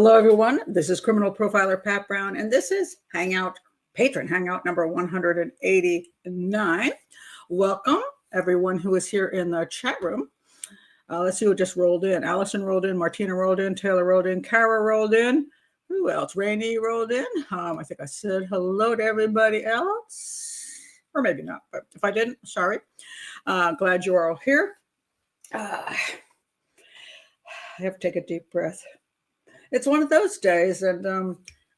Hello, everyone. This is criminal profiler Pat Brown, and this is Patron Hangout number 189. Welcome, everyone who is here in the chat room. Let's see who just rolled in. Allison rolled in, Martina rolled in, Taylor rolled in, Kara rolled in. Who else? Rainey rolled in. I think I said hello to everybody else, or maybe not, but if I didn't, sorry. Glad you are all here. I have to take a deep breath. It's one of those days, and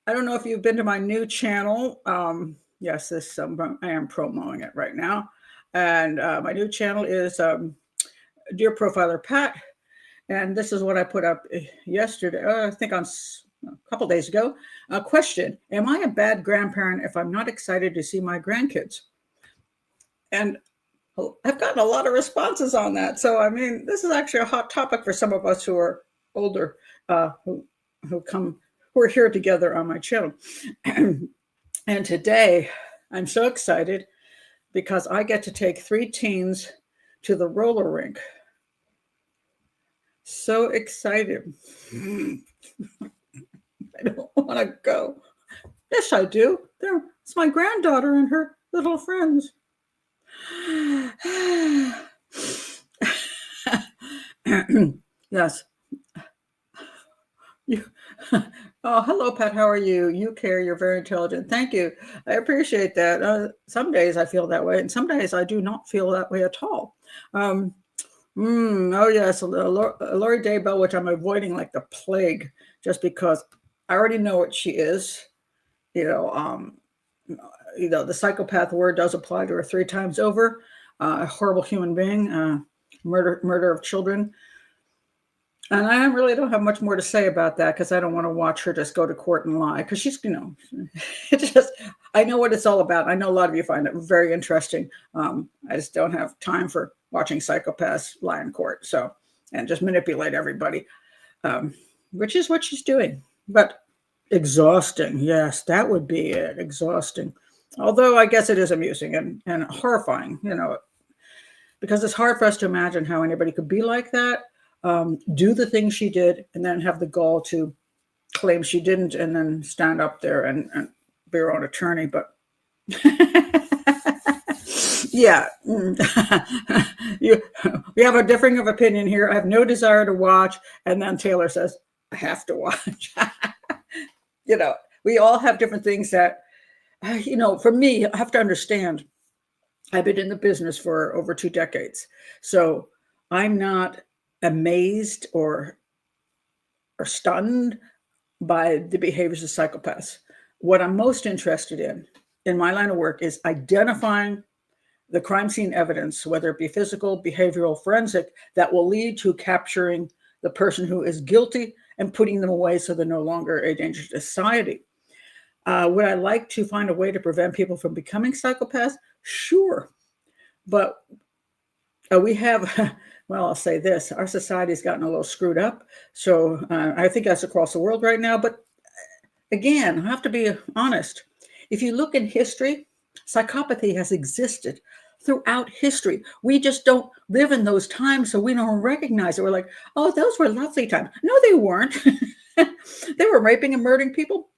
I don't know if you've been to my new channel. Yes, I am promoting it right now, and my new channel is Dear Profiler Pat, and this is what I put up yesterday. I think on a couple days ago. Question: am I a bad grandparent if I'm not excited to see my grandkids? And I've gotten a lot of responses on that. So I mean, this is actually a hot topic for some of us who are older, who are here together on my channel. And today I'm so excited because I get to take 3 teens to the roller rink. So excited. I don't want to go. Yes, I do. It's my granddaughter and her little friends. Yes. Oh, hello, Pat. How are you? You care. You're very intelligent. Thank you. I appreciate that. Some days I feel that way, and some days I do not feel that way at all. Oh, yes, Lori Daybell, which I'm avoiding like the plague, just because I already know what she is. The psychopath word does apply to her 3 times over. A horrible human being, murder of children. And I really don't have much more to say about that because I don't want to watch her just go to court and lie, because she's, I know what it's all about. I know a lot of you find it very interesting. I just don't have time for watching psychopaths lie in court. And just manipulate everybody, which is what she's doing. But exhausting. Yes, that would be it. Exhausting. Although I guess it is amusing and horrifying, because it's hard for us to imagine how anybody could be like that. Do the things she did and then have the gall to claim she didn't and then stand up there and be her own attorney. But yeah, we have a differing of opinion here. I have no desire to watch. And then Taylor says, I have to watch. We all have different things that, for me, I have to understand. I've been in the business for over 2 decades. So I'm not amazed or stunned by the behaviors of psychopaths. What I'm most interested in my line of work, is identifying the crime scene evidence, whether it be physical, behavioral, forensic, that will lead to capturing the person who is guilty and putting them away so they're no longer a danger to society. Would I like to find a way to prevent people from becoming psychopaths? Sure. But we have... Well, I'll say this, our society has gotten a little screwed up. So I think that's across the world right now. But again, I have to be honest. If you look in history, psychopathy has existed throughout history. We just don't live in those times, so we don't recognize it. We're like, oh, those were lovely times. No, they weren't. They were raping and murdering people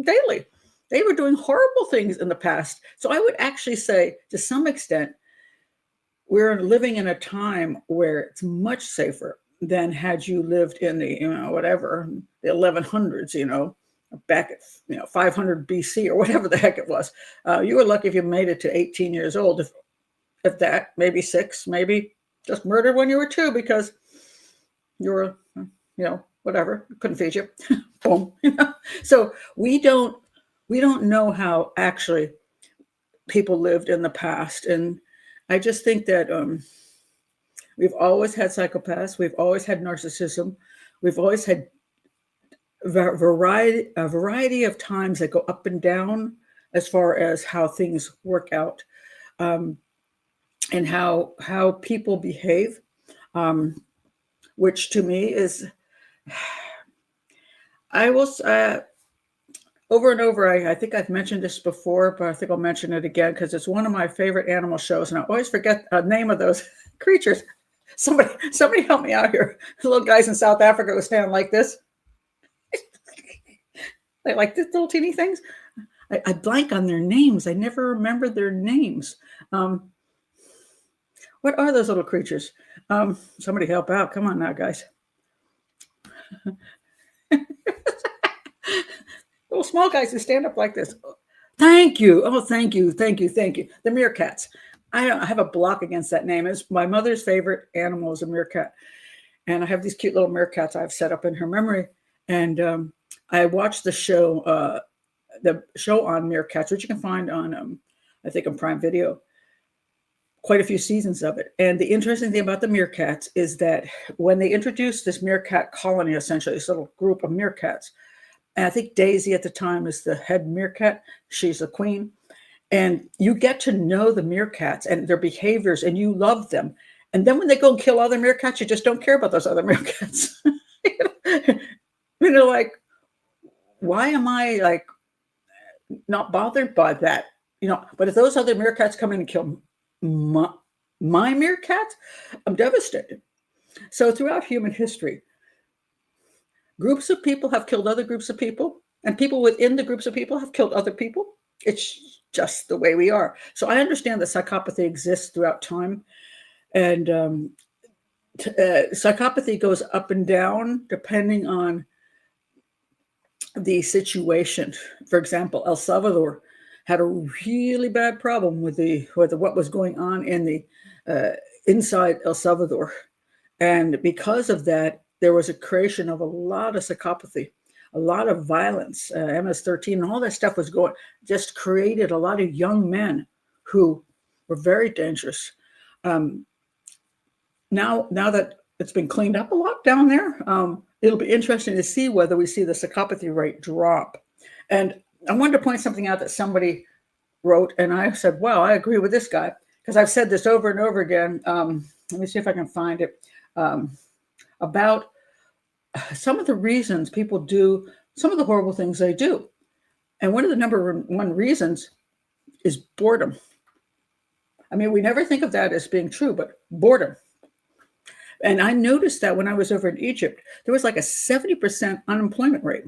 daily. They were doing horrible things in the past. So I would actually say, to some extent, we're living in a time where it's much safer than had you lived in the, the 1100s, back at, 500 BC or whatever the heck it was. You were lucky if you made it to 18 years old, if that, maybe 6, maybe just murdered when you were 2 because you were, whatever, couldn't feed you. Boom. So we don't know how actually people lived in the past. And I just think that we've always had psychopaths. We've always had narcissism. We've always had a variety of times that go up and down as far as how things work out, and how people behave, which to me is, I will over and over, I think I've mentioned this before, but I think I'll mention it again because it's one of my favorite animal shows, and I always forget the name of those creatures. Somebody help me out here. The little guys in South Africa who stand like this. They like these little teeny things. I blank on their names. I never remember their names. What are those little creatures? Somebody help out. Come on now, guys. Little small guys who stand up like this. Thank you. Oh, thank you. Thank you. Thank you. The meerkats. I have a block against that name. It's my mother's favorite animal is a meerkat. And I have these cute little meerkats I've set up in her memory. And I watched the show on meerkats, which you can find on, I think, on Prime Video. Quite a few seasons of it. And the interesting thing about the meerkats is that when they introduced this meerkat colony, essentially this little group of meerkats, and I think Daisy at the time is the head meerkat. She's the queen. And you get to know the meerkats and their behaviors and you love them. And then when they go and kill other meerkats, you just don't care about those other meerkats. Like, why am I like not bothered by that? But if those other meerkats come in and kill my meerkats, I'm devastated. So throughout human history, groups of people have killed other groups of people, and people within the groups of people have killed other people. It's just the way we are. So I understand that psychopathy exists throughout time, and psychopathy goes up and down depending on the situation. For example, El Salvador had a really bad problem with what was going on in the inside El Salvador, and because of that, there was a creation of a lot of psychopathy, a lot of violence. MS-13 and all that stuff was just created a lot of young men who were very dangerous. Now that it's been cleaned up a lot down there, it'll be interesting to see whether we see the psychopathy rate drop. And I wanted to point something out that somebody wrote, and I said, wow, I agree with this guy, because I've said this over and over again. Let me see if I can find it. About some of the reasons people do some of the horrible things they do. And one of the number one reasons is boredom. I mean, we never think of that as being true, but boredom. And I noticed that when I was over in Egypt, there was like a 70% unemployment rate.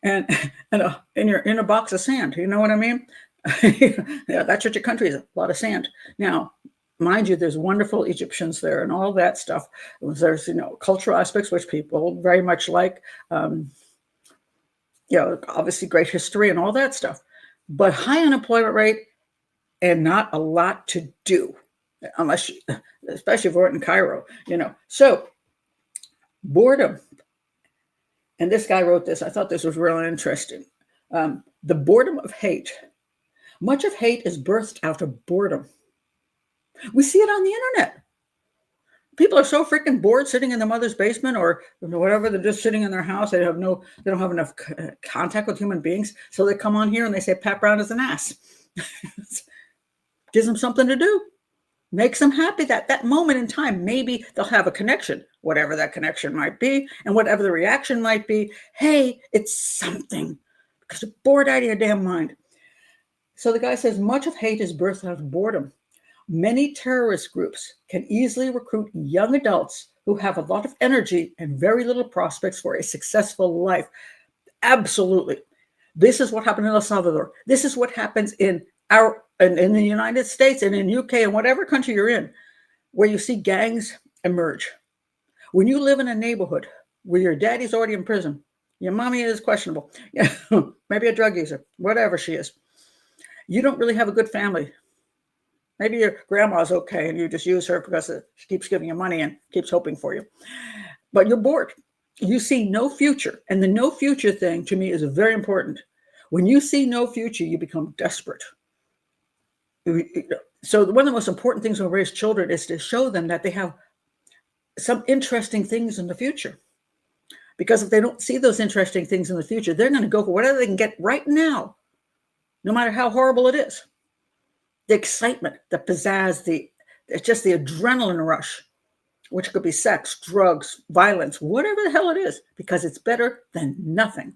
And you're in a box of sand, you know what I mean? Yeah, that's what your country is, a lot of sand. Now, mind you, there's wonderful Egyptians there and all that stuff. There's, cultural aspects, which people very much like, obviously great history and all that stuff, but high unemployment rate and not a lot to do, especially if we're in Cairo, So boredom. And this guy wrote this. I thought this was really interesting. The boredom of hate. Much of hate is birthed out of boredom. We see it on the internet. People are so freaking bored sitting in their mother's basement or whatever. They're just sitting in their house. They don't have enough contact with human beings. So they come on here and they say, Pat Brown is an ass. Gives them something to do. Makes them happy that moment in time. Maybe they'll have a connection, whatever that connection might be, and whatever the reaction might be. Hey, it's something, because you're bored out of your damn mind. So the guy says, much of hate is birthed out of boredom. Many terrorist groups can easily recruit young adults who have a lot of energy and very little prospects for a successful life. Absolutely. This is what happened in El Salvador. This is what happens in the United States and in UK and whatever country you're in, where you see gangs emerge. When you live in a neighborhood where your daddy's already in prison, your mommy is questionable, maybe a drug user, whatever she is, you don't really have a good family. Maybe your grandma's okay and you just use her because she keeps giving you money and keeps hoping for you. But you're bored. You see no future. And the no future thing to me is very important. When you see no future, you become desperate. So one of the most important things when we raise children is to show them that they have some interesting things in the future. Because if they don't see those interesting things in the future, they're going to go for whatever they can get right now, no matter how horrible it is. The excitement, the pizzazz, it's just the adrenaline rush, which could be sex, drugs, violence, whatever the hell it is, because it's better than nothing.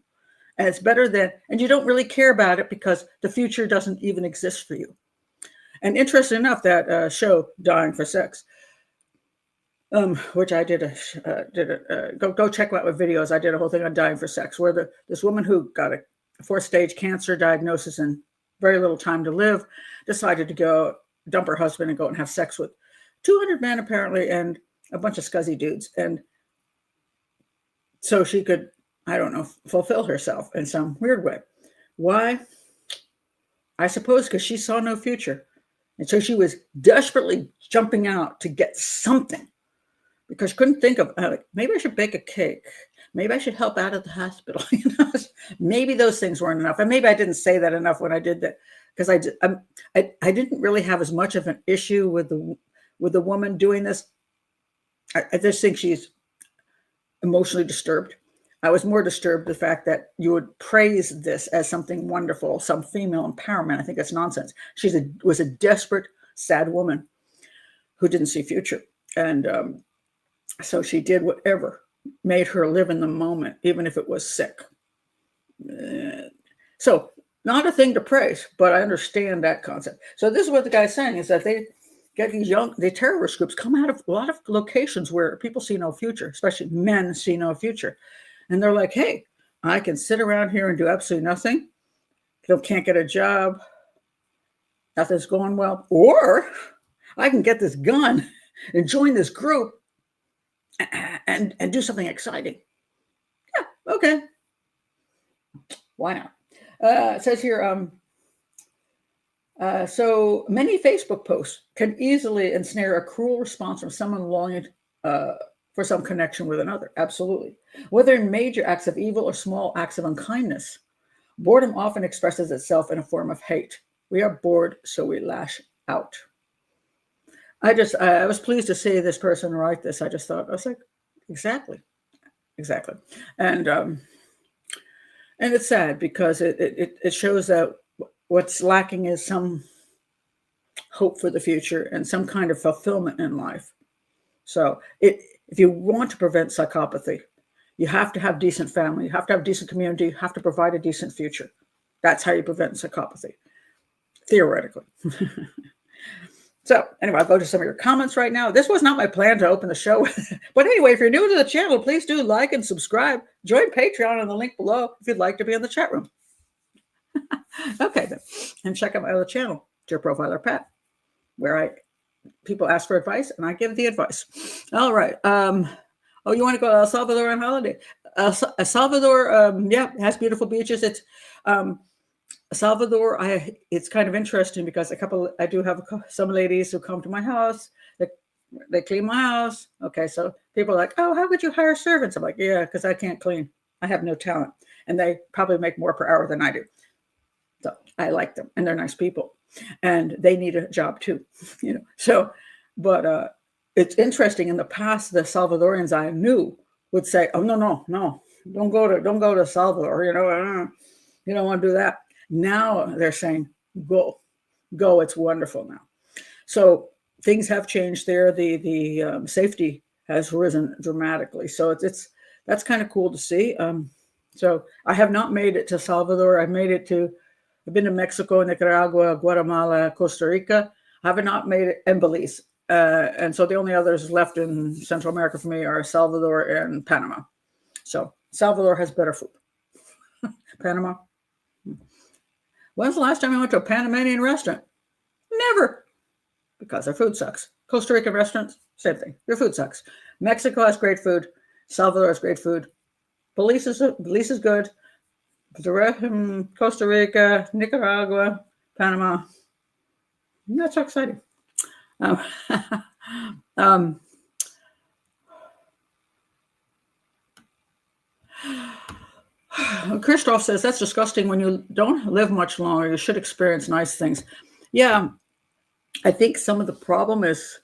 And it's better than, and you don't really care about it because the future doesn't even exist for you. And interesting enough, that show, Dying for Sex, which I go check out my videos. I did a whole thing on dying for sex, where this woman who got a 4th-stage cancer diagnosis and very little time to live decided to go dump her husband and go and have sex with 200 men apparently and a bunch of scuzzy dudes, and so she could, I don't know, fulfill herself in some weird way. Why? I suppose because she saw no future, and so she was desperately jumping out to get something, because she couldn't think of, like, maybe I should bake a cake. Maybe I should help out at the hospital. Maybe those things weren't enough. And maybe I didn't say that enough when I did that, because I didn't really have as much of an issue with the woman doing this. I just think she's emotionally disturbed. I was more disturbed the fact that you would praise this as something wonderful, some female empowerment. I think that's nonsense. She was a desperate, sad woman who didn't see future. And so she did whatever made her live in the moment, even if it was sick. So not a thing to praise, but I understand that concept. So this is what the guy's saying, is that they get the terrorist groups come out of a lot of locations where people see no future, especially men see no future. And they're like, hey, I can sit around here and do absolutely nothing. Can't get a job. Nothing's going well. Or I can get this gun and join this group and do something exciting. Yeah, okay. Why not? It says here, so many Facebook posts can easily ensnare a cruel response from someone longing for some connection with another. Absolutely. Whether in major acts of evil or small acts of unkindness, boredom often expresses itself in a form of hate. We are bored, so we lash out. I was pleased to see this person write this. I was like, exactly. And it's sad, because it shows that what's lacking is some hope for the future and some kind of fulfillment in life. So if you want to prevent psychopathy, you have to have decent family, you have to have decent community, you have to provide a decent future. That's how you prevent psychopathy, theoretically. So anyway, I'll go to some of your comments right now. This was not my plan to open the show. But anyway, if you're new to the channel, please do like and subscribe. Join Patreon on the link below if you'd like to be in the chat room. Okay, then. And check out my other channel, Dear Profiler Pat, where people ask for advice and I give the advice. All right. Oh, you want to go to El Salvador on holiday? El Salvador, yeah, has beautiful beaches. It's Salvador, it's kind of interesting because I do have some ladies who come to my house. They clean my house. Okay, so people are like, oh, how could you hire servants? I'm like, yeah, because I can't clean. I have no talent. And they probably make more per hour than I do. So I like them, and they're nice people. And they need a job too, So, but it's interesting. In the past, the Salvadorians I knew would say, oh, no, don't go to Salvador. You don't want to do that. Now they're saying, go, it's wonderful now. So things have changed there. The safety has risen dramatically. So that's kind of cool to see. So I have not made it to Salvador. I've been to Mexico, Nicaragua, Guatemala, Costa Rica. I have not made it, and Belize. And so the only others left in Central America for me are Salvador and Panama. So Salvador has better food. Panama. When's the last time you went to a Panamanian restaurant? Never. Because their food sucks. Costa Rican restaurants, same thing. Their food sucks. Mexico has great food. Salvador has great food. Belize is good. Costa Rica, Nicaragua, Panama. Not so exciting. Christoph says, that's disgusting. When you don't live much longer, you should experience nice things. Yeah, I think some of the problem is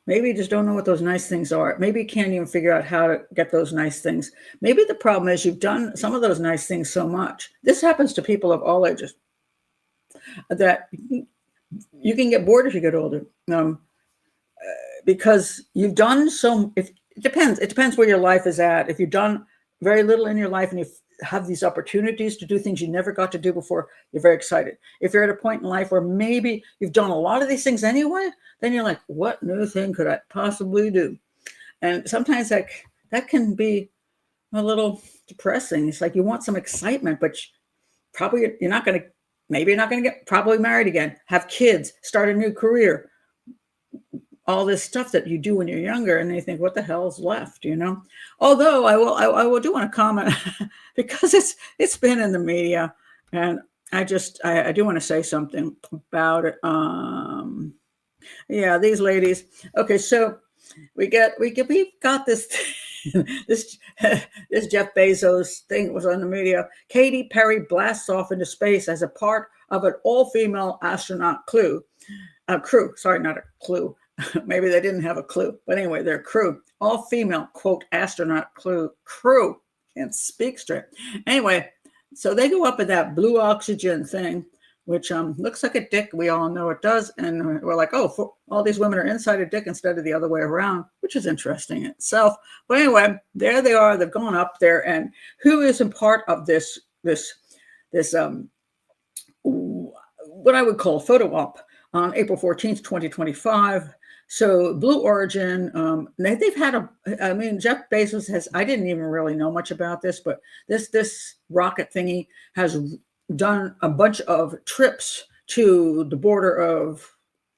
maybe you just don't know what those nice things are. Maybe you can't even figure out how to get those nice things. Maybe the problem is you've done some of those nice things so much. This happens to people of all ages, that you can get bored if you get older, because you've done so. It depends where your life is at. If you've done very little in your life and have these opportunities to do things you never got to do before, you're very excited. If you're at a point in life where maybe you've done a lot of these things anyway, then you're like, what new thing could I possibly do? And sometimes that can be a little depressing. It's like you want some excitement, but probably you're not going to, maybe you're not going to get probably married again, have kids, start a new career, all this stuff that you do when you're younger, and they think, what the hell's left, you know? Although I will do want to comment because it's been in the media, and I do want to say something about it. Yeah, these ladies. Okay, so we've got this this Jeff Bezos thing was on the media. Katy Perry blasts off into space as a part of an all-female astronaut crew. Sorry, not a clue. Maybe they didn't have a clue, but anyway, their crew, all female, quote, astronaut crew. Can't speak straight. Anyway, so they go up in that blue oxygen thing, which looks like a dick. We all know it does. And we're like, oh, all these women are inside a dick instead of the other way around, which is interesting in itself. But anyway, there they are. They've gone up there. And who is a part of this what I would call photo op on April 14th, 2025. So Blue Origin, they've had Jeff Bezos has, I didn't even really know much about this, but this rocket thingy has done a bunch of trips to the border of,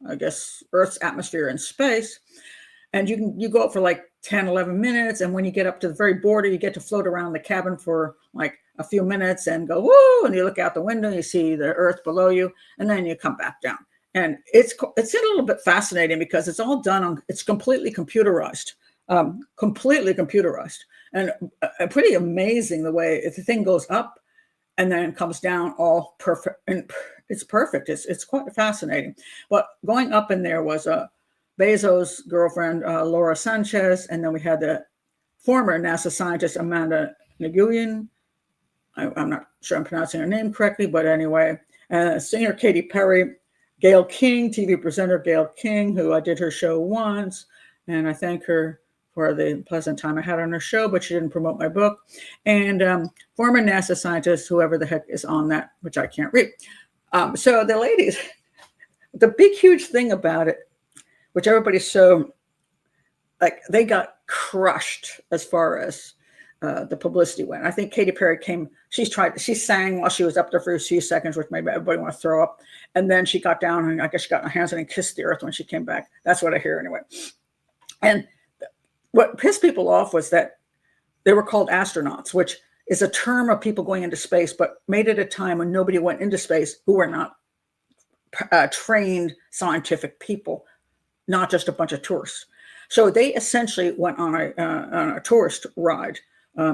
I guess, Earth's atmosphere and space. And you go up for like 10, 11 minutes. And when you get up to the very border, you get to float around the cabin for like a few minutes and go, woo, and you look out the window, you see the Earth below you, and then you come back down. And it's a little bit fascinating because it's all done it's completely computerized, and pretty amazing the way the thing goes up and then comes down all perfect. And it's perfect. It's quite fascinating. But going up in there was Bezos' girlfriend, Laura Sanchez, and then we had the former NASA scientist, Amanda Nguyen. I'm not sure I'm pronouncing her name correctly, but anyway, singer Katy Perry, Gayle King, TV presenter Gayle King, who I did her show once, and I thank her for the pleasant time I had on her show, but she didn't promote my book, and former NASA scientist, whoever the heck is on that, which I can't read. So the ladies, the big, huge thing about it, which everybody's so, like, they got crushed as far as the publicity went. I think Katy Perry she sang while she was up there for a few seconds, which made everybody want to throw up. And then she got down and I guess she got in her hands and kissed the earth when she came back. That's what I hear anyway. And what pissed people off was that they were called astronauts, which is a term of people going into space, but made at a time when nobody went into space who were not trained scientific people, not just a bunch of tourists. So they essentially went on a tourist ride.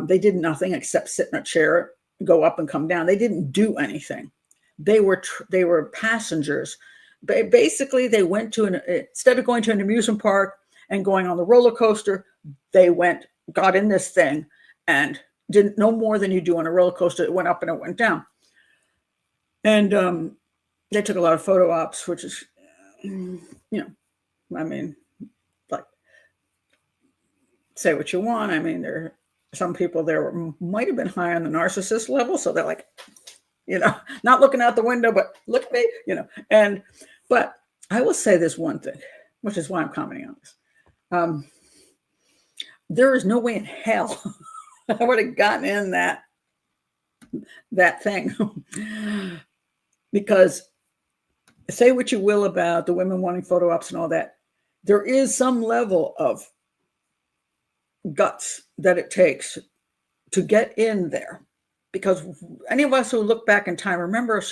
They did nothing except sit in a chair, go up and come down. They didn't do anything. They were passengers. Basically, they went instead of going to an amusement park and going on the roller coaster, they got in this thing and didn't no more than you do on a roller coaster. It went up and it went down. And they took a lot of photo ops, which is, like, say what you want. I mean, there are some people there might have been high on the narcissist level. So they're like, not looking out the window, but look at me, but I will say this one thing, which is why I'm commenting on this. There is no way in hell I would have gotten in that thing because say what you will about the women wanting photo ops and all that. There is some level of guts that it takes to get in there, because any of us who look back in time remember a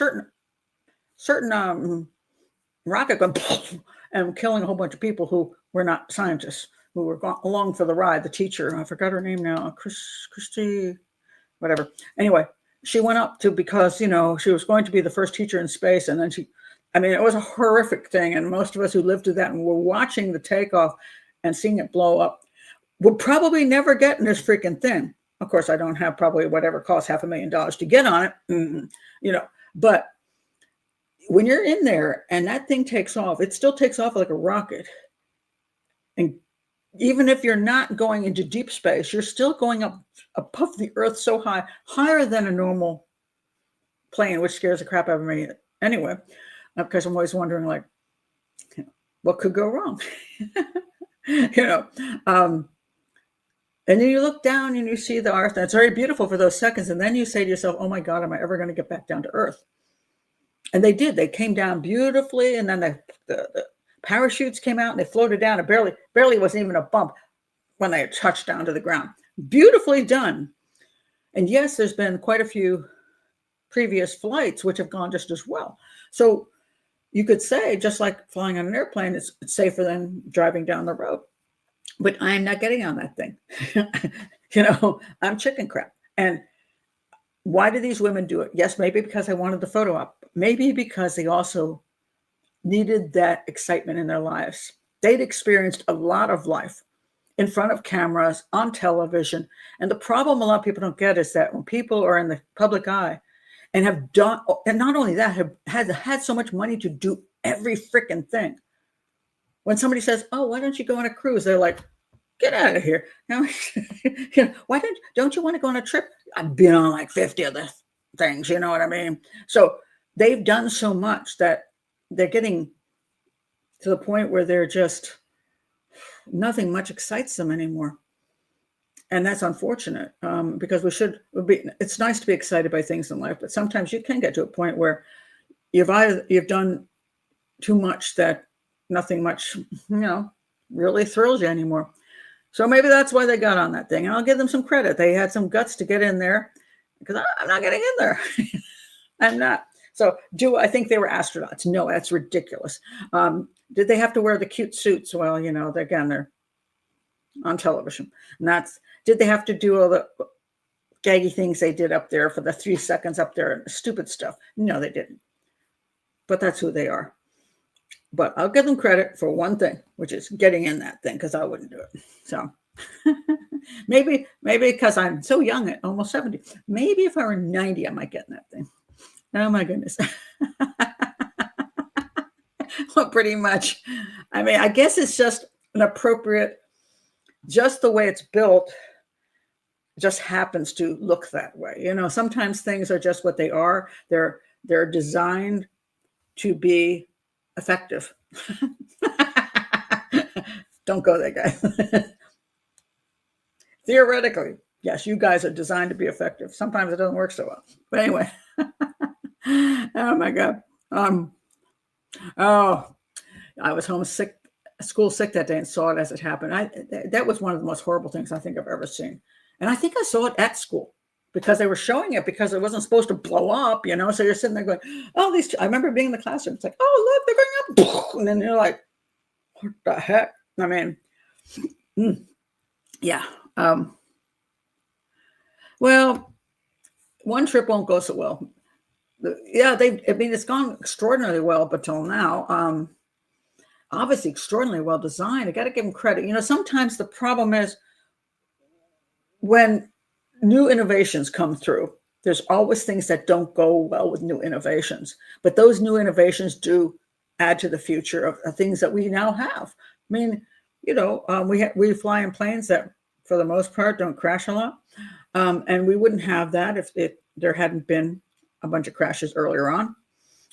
certain rocket going and killing a whole bunch of people who were not scientists, who were along for the ride. The teacher, I forgot her name now, Christy, whatever. Anyway, she went up because she was going to be the first teacher in space, and then it was a horrific thing. And most of us who lived through that and were watching the takeoff and seeing it blow up would probably never get in this freaking thing. Of course, I don't have probably whatever costs $500,000 to get on it, but when you're in there and that thing takes off, it still takes off like a rocket. And even if you're not going into deep space, you're still going up above the Earth so high, higher than a normal plane, which scares the crap out of me anyway, because I'm always wondering, like, what could go wrong? And then you look down and you see the Earth, and it's very beautiful for those seconds. And then you say to yourself, oh my God, am I ever going to get back down to Earth? And they did. They came down beautifully. And then the parachutes came out and they floated down. It barely wasn't even a bump when they touched down to the ground. Beautifully done. And yes, there's been quite a few previous flights which have gone just as well. So you could say, just like flying on an airplane, it's safer than driving down the road. But I'm not getting on that thing. I'm chicken crap. And why do these women do it? Yes, maybe because I wanted the photo up. Maybe because they also needed that excitement in their lives. They'd experienced a lot of life in front of cameras, on television. And the problem a lot of people don't get is that when people are in the public eye and have done, and not only that, have had so much money to do every freaking thing. When somebody says, oh, why don't you go on a cruise? They're like, get out of here. Why don't you want to go on a trip? I've been on like 50 of the things, you know what I mean? So they've done so much that they're getting to the point where they're just, nothing much excites them anymore. And that's unfortunate, because it's nice to be excited by things in life, but sometimes you can get to a point where you've done too much that nothing much, really thrills you anymore. So maybe that's why they got on that thing. And I'll give them some credit. They had some guts to get in there, because I'm not getting in there. I'm not. So do I think they were astronauts? No, that's ridiculous. Did they have to wear the cute suits? Well, they're on television. And did they have to do all the gaggy things they did up there for the 3 seconds up there and stupid stuff? No, they didn't. But that's who they are. But I'll give them credit for one thing, which is getting in that thing, because I wouldn't do it. So maybe because I'm so young, at almost 70, maybe if I were 90, I might get in that thing. Oh my goodness. Well, pretty much. I mean, I guess it's just an appropriate, just the way it's built just happens to look that way. Sometimes things are just what they are. They're designed to be effective. Don't go there, guys. Theoretically, yes, you guys are designed to be effective. Sometimes it doesn't work so well. But anyway. Oh my God. I was homesick, school sick that day, and saw it as it happened. That was one of the most horrible things I think I've ever seen. And I think I saw it at school, because they were showing it, because it wasn't supposed to blow up, So you're sitting there going, oh, I remember being in the classroom. It's like, oh, look, they're going up. And then you're like, what the heck? I mean, yeah. Well, one trip won't go so well. Yeah, it's gone extraordinarily well, but till now, obviously extraordinarily well designed. I got to give them credit. Sometimes the problem is when new innovations come through, there's always things that don't go well with new innovations, but those new innovations do add to the future of things that we now have. I mean, we fly in planes that, for the most part, don't crash a lot, and we wouldn't have that if there hadn't been a bunch of crashes earlier on,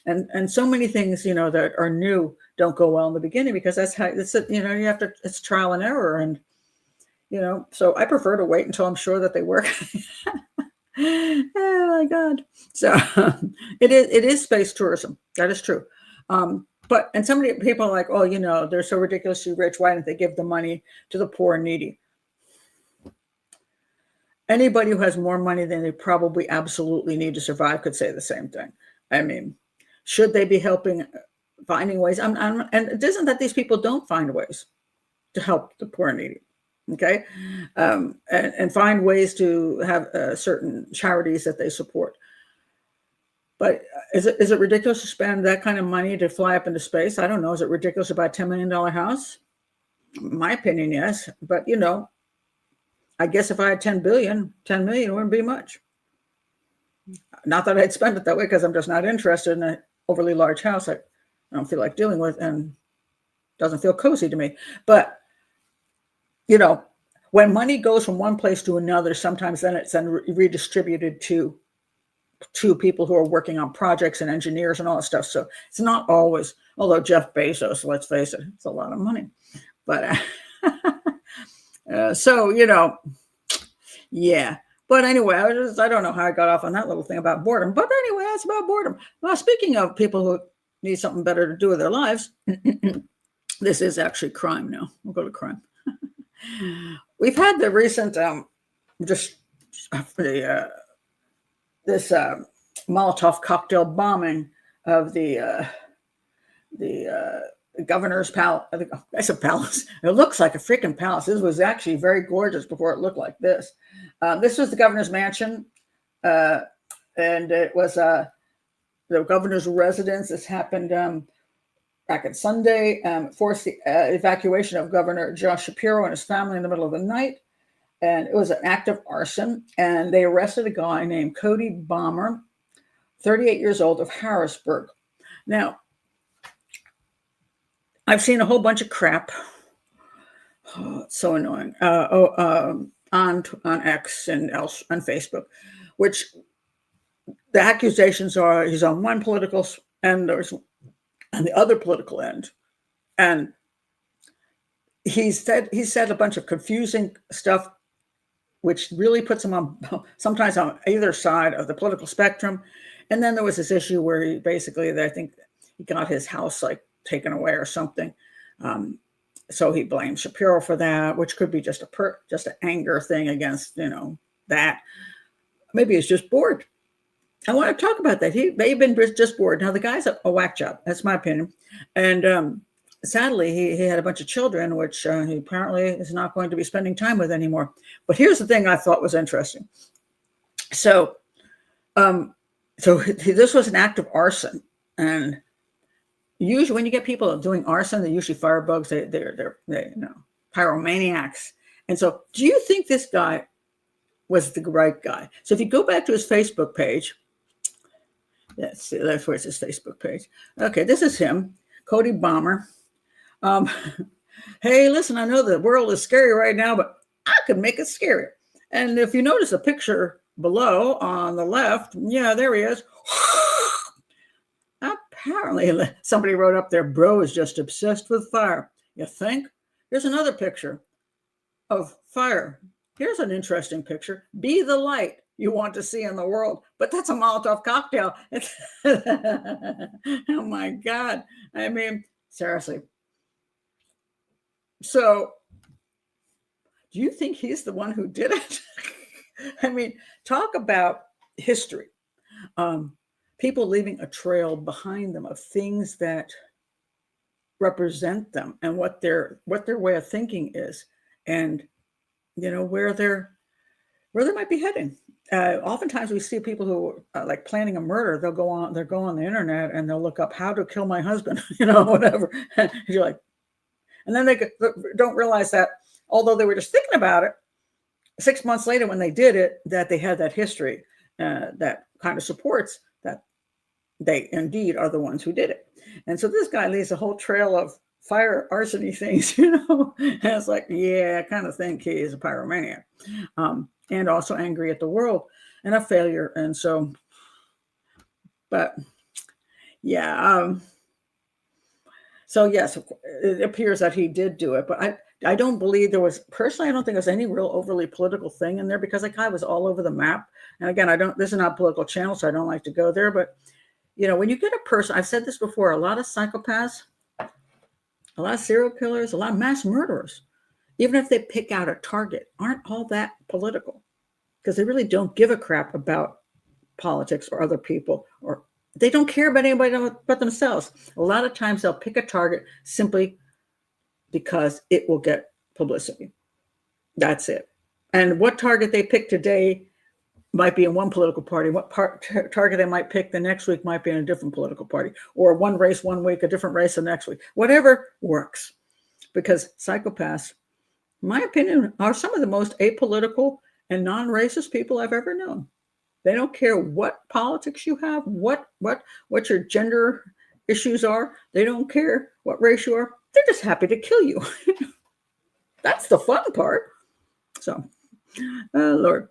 and so many things that are new don't go well in the beginning, because that's how it's trial and error, and so I prefer to wait until I'm sure that they work. Oh my God. So it is space tourism. That is true. But so many people are like, oh, they're so ridiculously rich. Why didn't they give the money to the poor and needy? Anybody who has more money than they probably absolutely need to survive could say the same thing. I mean, should they be finding ways? And it isn't that these people don't find ways to help the poor and needy. Okay. And find ways to have certain charities that they support. But is it ridiculous to spend that kind of money to fly up into space? I don't know. Is it ridiculous to buy a $10 million house? In my opinion, yes. But, I guess if I had 10 million, it wouldn't be much. Not that I'd spend it that way, because I'm just not interested in an overly large house I don't feel like dealing with and doesn't feel cozy to me. But you know, when money goes from one place to another, sometimes then it's then redistributed to people who are working on projects and engineers and all that stuff. So it's not always, although Jeff Bezos, let's face it, it's a lot of money. But so, yeah. But anyway, I don't know how I got off on that little thing about boredom. But anyway, that's about boredom. Well, speaking of people who need something better to do with their lives, this is actually crime now. We'll go to crime. We've had the recent, this Molotov cocktail bombing of the governor's palace. I said palace. It looks like a freaking palace. This was actually very gorgeous before it looked like this. This was the governor's mansion, and it was the governor's residence. This happened back on Sunday. Forced the evacuation of Governor Josh Shapiro and his family in the middle of the night. And it was an act of arson. And they arrested a guy named Cody Bomber, 38 years old, of Harrisburg. Now, I've seen a whole bunch of crap. Oh, it's so annoying. On X and else on Facebook, which the accusations are he's on one political end or on the other political end, and he said a bunch of confusing stuff, which really puts him on sometimes on either side of the political spectrum. And then there was this issue where he basically, I think he got his house like taken away or something. So he blamed Shapiro for that, which could be just an anger thing against, that. Maybe he's just bored. I want to talk about that. He may have been just bored. Now, the guy's a whack job. That's my opinion. And sadly, he had a bunch of children, which he apparently is not going to be spending time with anymore. But here's the thing I thought was interesting. So this was an act of arson. And usually when you get people doing arson, they're usually firebugs. They're pyromaniacs. And so do you think this guy was the right guy? So if you go back to his Facebook page, let's see, that's where's his Facebook page. Okay, this is him, Cody Bomber. Hey, listen, I know the world is scary right now, but I could make it scarier. And if you notice the picture below on the left, yeah, there he is. Apparently, somebody wrote up there, bro is just obsessed with fire. You think? Here's another picture of fire. Here's an interesting picture. Be the light you want to see in the world. But that's a Molotov cocktail. Oh, my God. I mean, seriously. So, do you think he's the one who did it? I mean, talk about history. People leaving a trail behind them of things that represent them and what their way of thinking is, and where they might be heading. Oftentimes we see people who are like planning a murder. They'll go on the internet and they'll look up how to kill my husband, whatever. And you're like, and then they don't realize that although they were just thinking about it, 6 months later when they did it, that they had that history that kind of supports that they indeed are the ones who did it. And so this guy leaves a whole trail of fire arsony things, and it's like, yeah, I kind of think he is a pyromaniac, and also angry at the world and a failure. And so, but yeah, so yes, it appears that he did do it, but I don't believe there was, personally, I don't think there's any real overly political thing in there, because that guy was all over the map. And again, this is not a political channel, so I don't like to go there, but when you get a person, I've said this before, a lot of psychopaths, a lot of serial killers, a lot of mass murderers, even if they pick out a target, aren't all that political, because they really don't give a crap about politics or other people, or they don't care about anybody but themselves. A lot of times they'll pick a target simply because it will get publicity. That's it. And what target they pick today might be in one political party. What target they might pick the next week might be in a different political party, or one race one week, a different race the next week. Whatever works, because psychopaths, in my opinion, are some of the most apolitical and non-racist people I've ever known. They don't care what politics you have, what your gender issues are. They don't care what race you are. They're just happy to kill you. That's the fun part. So, Lord.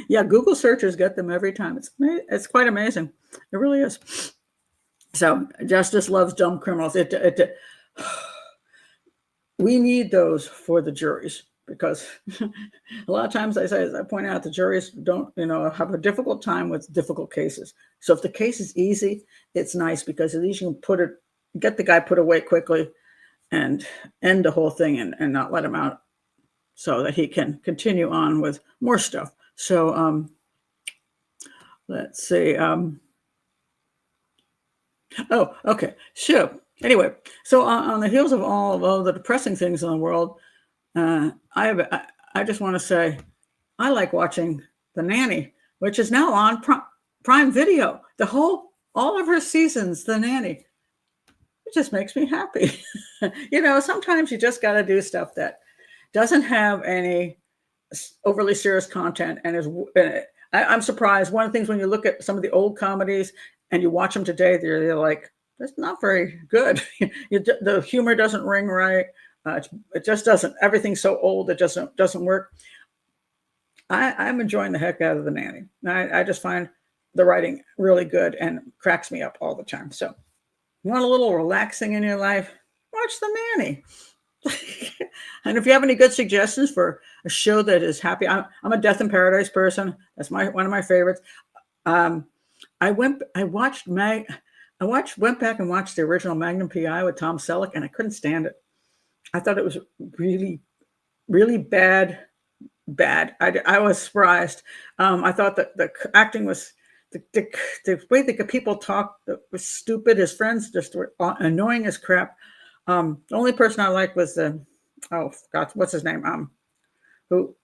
Yeah, Google searches get them every time. It's quite amazing. It really is. So, justice loves dumb criminals. We need those for the juries because a lot of times as I point out, the juries don't, have a difficult time with difficult cases. So if the case is easy, it's nice because at least you can get the guy put away quickly and end the whole thing and not let him out so that he can continue on with more stuff. So let's see. Oh, okay. So anyway, so on the heels of all of the depressing things in the world, I just want to say I like watching The Nanny, which is now on Prime Video. All of her seasons, The Nanny. It just makes me happy. Sometimes you just got to do stuff that doesn't have any overly serious content and I'm surprised. One of the things when you look at some of the old comedies and you watch them today, they're like, that's not very good. The humor doesn't ring right. It just doesn't. Everything's so old it doesn't work. I'm enjoying the heck out of The Nanny. I just find the writing really good and cracks me up all the time. So, you want a little relaxing in your life? Watch The Nanny. And if you have any good suggestions for a show that is happy, I'm a Death in Paradise person. That's one of my favorites. I went back and watched the original Magnum PI with Tom Selleck, and I couldn't stand it. I thought it was really, really bad. I was surprised. I thought that the acting was the way the people talked was stupid. His friends just were annoying as crap. The only person I liked was the what's his name? The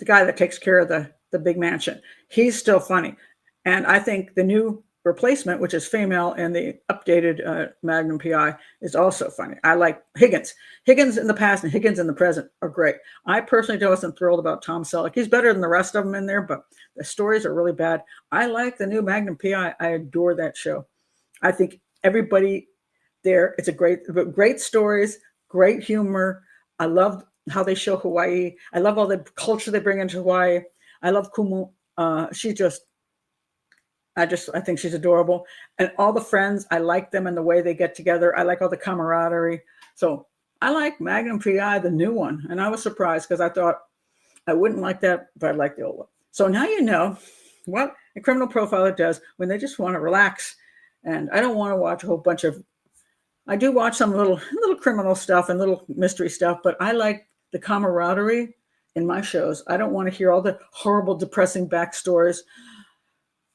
guy that takes care of the big mansion. He's still funny, and I think the new replacement, which is female in the updated Magnum PI, is also funny. I like Higgins. Higgins in the past and Higgins in the present are great. I personally wasn't thrilled about Tom Selleck. He's better than the rest of them in there, but the stories are really bad. I like the new Magnum PI. I adore that show. I think everybody there, it's great stories, great humor. I love how they show Hawaii. I love all the culture they bring into Hawaii. I love Kumu. I think she's adorable. And all the friends, I like them and the way they get together. I like all the camaraderie. So I like Magnum PI, the new one. And I was surprised because I thought I wouldn't like that, but I like the old one. So now you know what a criminal profiler does when they just want to relax. And I don't want to watch a whole bunch of, I do watch some little criminal stuff and little mystery stuff, but I like the camaraderie in my shows. I don't want to hear all the horrible, depressing backstories.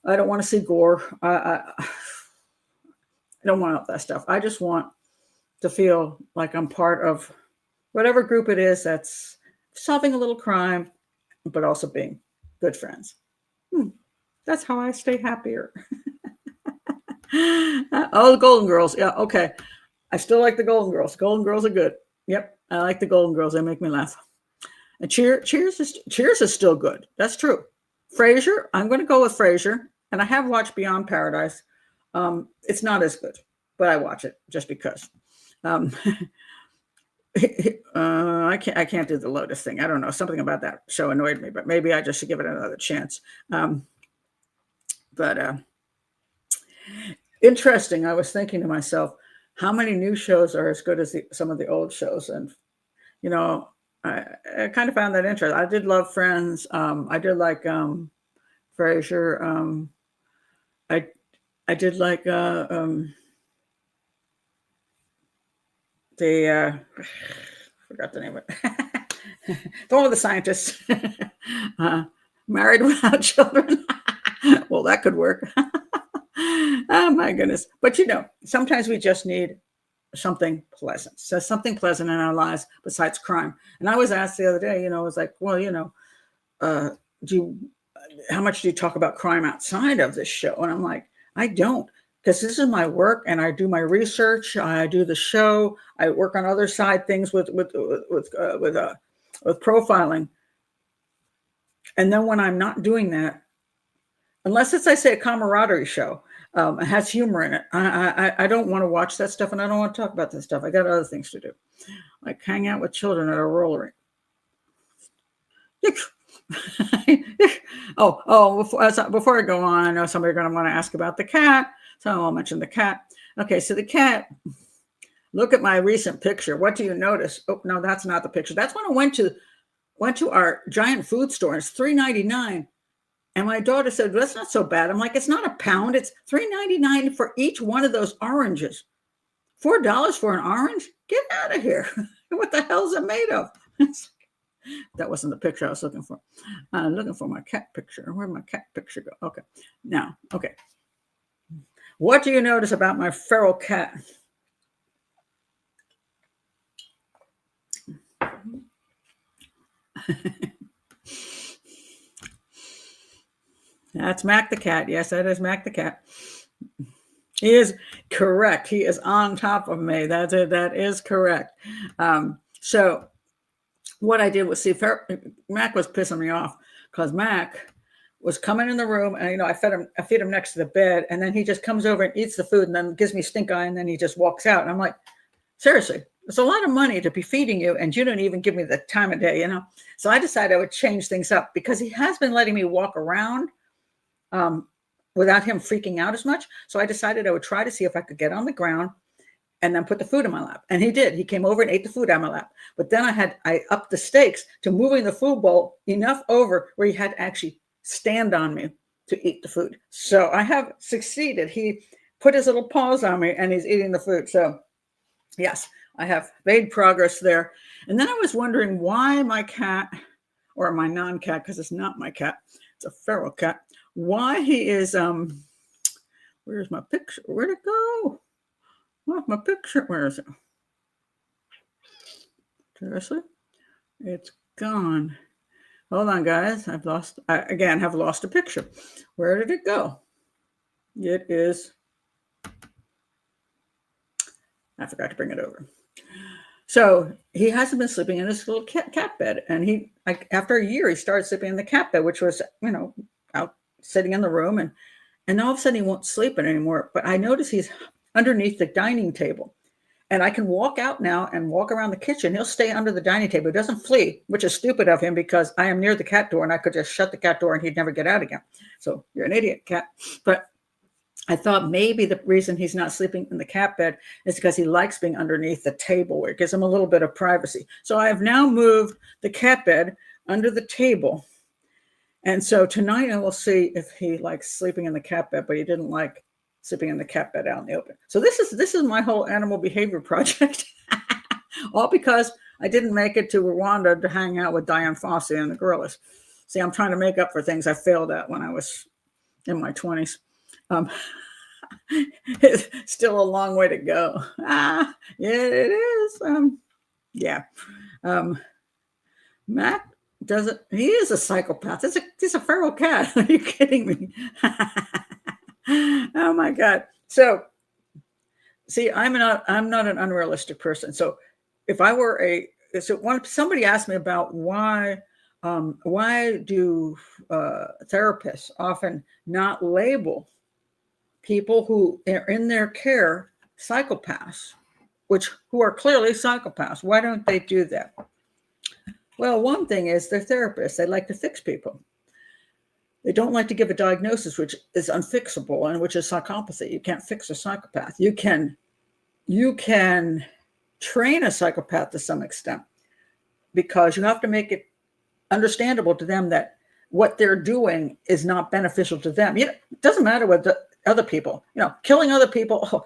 I don't want to see gore. I don't want all that stuff. I just want to feel like I'm part of whatever group it is that's solving a little crime, but also being good friends. That's how I stay happier. The Golden Girls. Yeah, okay. I still like the Golden Girls. Golden Girls are good. Yep, I like the Golden Girls. They make me laugh. And Cheers is still good. That's true. Frasier, I'm going to go with Frasier. And I have watched Beyond Paradise. It's not as good, but I watch it just because. I can't do the Lotus thing. I don't know. Something about that show annoyed me, but maybe I just should give it another chance. But interesting. I was thinking to myself, how many new shows are as good as some of the old shows? And, I kind of found that interesting. I did love Friends. I did like Frasier. I did like forgot the name of it. One of the scientists. Married Without Children. Well, that could work. Oh my goodness. But sometimes we just need something pleasant. So something pleasant in our lives besides crime. And I was asked the other day, I was like, well, how much do you talk about crime outside of this show? And I'm like, I don't, because this is my work and I do my research. I do the show. I work on other side things with profiling. And then when I'm not doing that, unless it's, I say, a camaraderie show, It has humor in it. I don't want to watch that stuff, and I don't want to talk about that stuff. I got other things to do, like hang out with children at a roller rink. Before I go on, I know somebody's going to want to ask about the cat, so I'll mention the cat. Okay, so the cat, look at my recent picture. What do you notice? Oh, no, that's not the picture. That's when I went to our giant food store. It's $3.99. And my daughter said, well, that's not so bad. I'm like, it's not a pound. It's $3.99 for each one of those oranges. $4 for an orange? Get out of here. What the hell is it made of? That wasn't the picture I was looking for. I'm looking for my cat picture. Where'd my cat picture go? Okay. Now, okay. What do you notice about my feral cat? That's Mac the cat. Yes, that is Mac the cat. He is correct. He is on top of me. That's it. That is correct. So what I did was see, Mac was pissing me off because Mac was coming in the room, and I feed him next to the bed, and then he just comes over and eats the food, and then gives me stink eye, and then he just walks out. And I'm like, seriously, it's a lot of money to be feeding you, and you don't even give me the time of day, So I decided I would change things up because he has been letting me walk around without him freaking out as much. So I decided I would try to see if I could get on the ground and then put the food in my lap. And he did. He came over and ate the food out of my lap. But then I upped the stakes to moving the food bowl enough over where he had to actually stand on me to eat the food. So I have succeeded. He put his little paws on me and he's eating the food. So yes, I have made progress there. And then I was wondering why my cat, or my non-cat, because it's not my cat, it's a feral cat, why he is, where's my picture? Where'd it go? Where's my picture? Where is it? Seriously? It's gone. Hold on, guys. I have lost a picture. Where did it go? It is, I forgot to bring it over. So he hasn't been sleeping in his little cat bed. And after a year, he started sleeping in the cat bed, which was, out sitting in the room. And all of a sudden he won't sleep in it anymore. But I notice he's underneath the dining table. And I can walk out now and walk around the kitchen. He'll stay under the dining table. He doesn't flee, which is stupid of him because I am near the cat door and I could just shut the cat door and he'd never get out again. So you're an idiot, cat. But I thought maybe the reason he's not sleeping in the cat bed is because he likes being underneath the table where it gives him a little bit of privacy. So I have now moved the cat bed under the table. And so tonight I will see if he likes sleeping in the cat bed, but he didn't like sleeping in the cat bed out in the open. So this is my whole animal behavior project, all because I didn't make it to Rwanda to hang out with Diane Fossey and the gorillas. See, I'm trying to make up for things I failed at when I was in my 20s. It's still a long way to go. Yeah, it is. Mac doesn't. He is a psychopath. He's a feral cat. Are you kidding me? Oh my God. So, see, I'm not an unrealistic person. So, if I were somebody asked me about why do therapists often not label people who are in their care psychopaths, who are clearly psychopaths? Why don't they do that? Well, one thing is they're therapists. They like to fix people. They don't like to give a diagnosis which is unfixable and which is psychopathy. You can't fix a psychopath. You can train a psychopath to some extent because you have to make it understandable to them that what they're doing is not beneficial to them. It doesn't matter what other people, killing other people,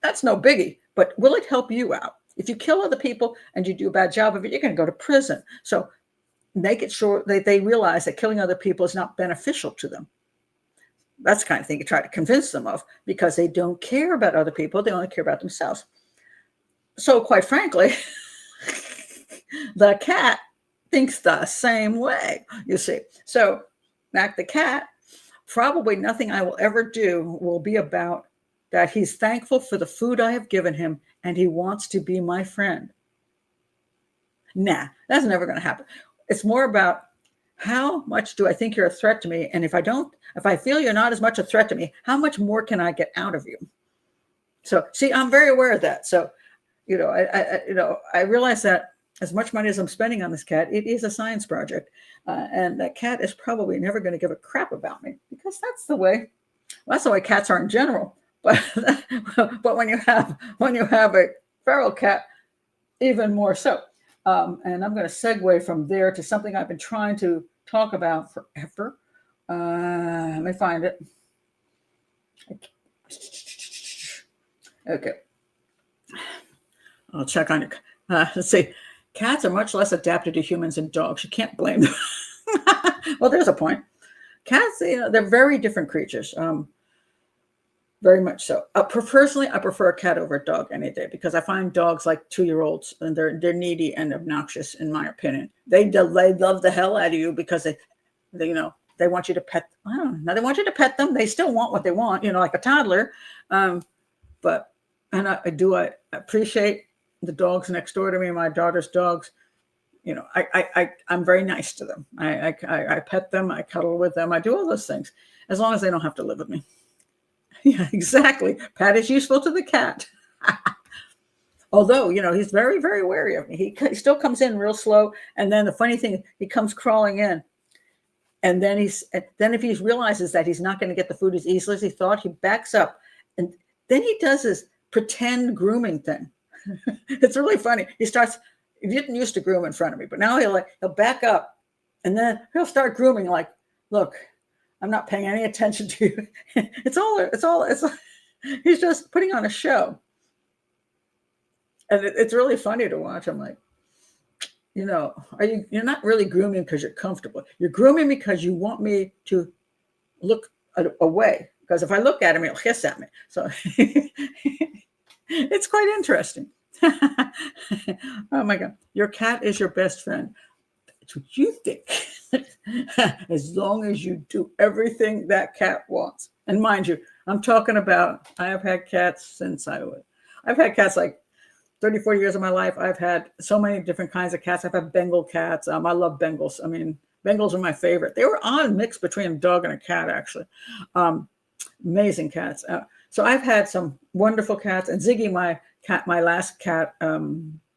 that's no biggie, but will it help you out? If you kill other people and you do a bad job of it, you're going to go to prison. So make it sure that they realize that killing other people is not beneficial to them. That's the kind of thing you try to convince them of because they don't care about other people. They only care about themselves. So quite frankly, the cat thinks the same way, you see. So Mac the cat, probably nothing I will ever do will be about that he's thankful for the food I have given him and he wants to be my friend. Nah, that's never going to happen. It's more about how much do I think you're a threat to me? And if I feel you're not as much a threat to me, how much more can I get out of you? So see, I'm very aware of that. So, I realize that as much money as I'm spending on this cat, it is a science project. And that cat is probably never going to give a crap about me, because that's the way cats are in general. But but when you have a feral cat, even more so. And I'm going to segue from there to something I've been trying to talk about forever. Let me find it. Okay. I'll check on it. Let's see. Cats are much less adapted to humans than dogs. You can't blame them. Well, there's a point. Cats, they're very different creatures. Very much so. Personally, I prefer a cat over a dog any day, because I find dogs like 2-year-olds, and they're needy and obnoxious, in my opinion. They love the hell out of you because they want you to pet. I don't know. They want you to pet them. They still want what they want, like a toddler. But I appreciate the dogs next door to me, my daughter's dogs. I'm very nice to them. I pet them. I cuddle with them. I do all those things, as long as they don't have to live with me. Yeah, exactly. Pat is useful to the cat. Although, he's very, very wary of me. He still comes in real slow. And then the funny thing, he comes crawling in. And then if he realizes that he's not going to get the food as easily as he thought, he backs up. And then he does this pretend grooming thing. It's really funny. He didn't used to groom in front of me, but now he'll back up, and then he'll start grooming like, look, I'm not paying any attention to you. He's just putting on a show. And it's really funny to watch. I'm like, you're not really grooming because you're comfortable. You're grooming because you want me to look away. Because if I look at him, he'll hiss at me. So it's quite interesting. Oh my God. Your cat is your best friend. That's what you think. As long as you do everything that cat wants. And mind you, I'm talking about, I have had cats since I've had cats like 30, 40 years of my life. I've had so many different kinds of cats. I've had Bengal cats. I love Bengals. I mean, Bengals are my favorite. They were odd mix between a dog and a cat, actually. Amazing cats. So I've had some wonderful cats. And Ziggy, my last cat,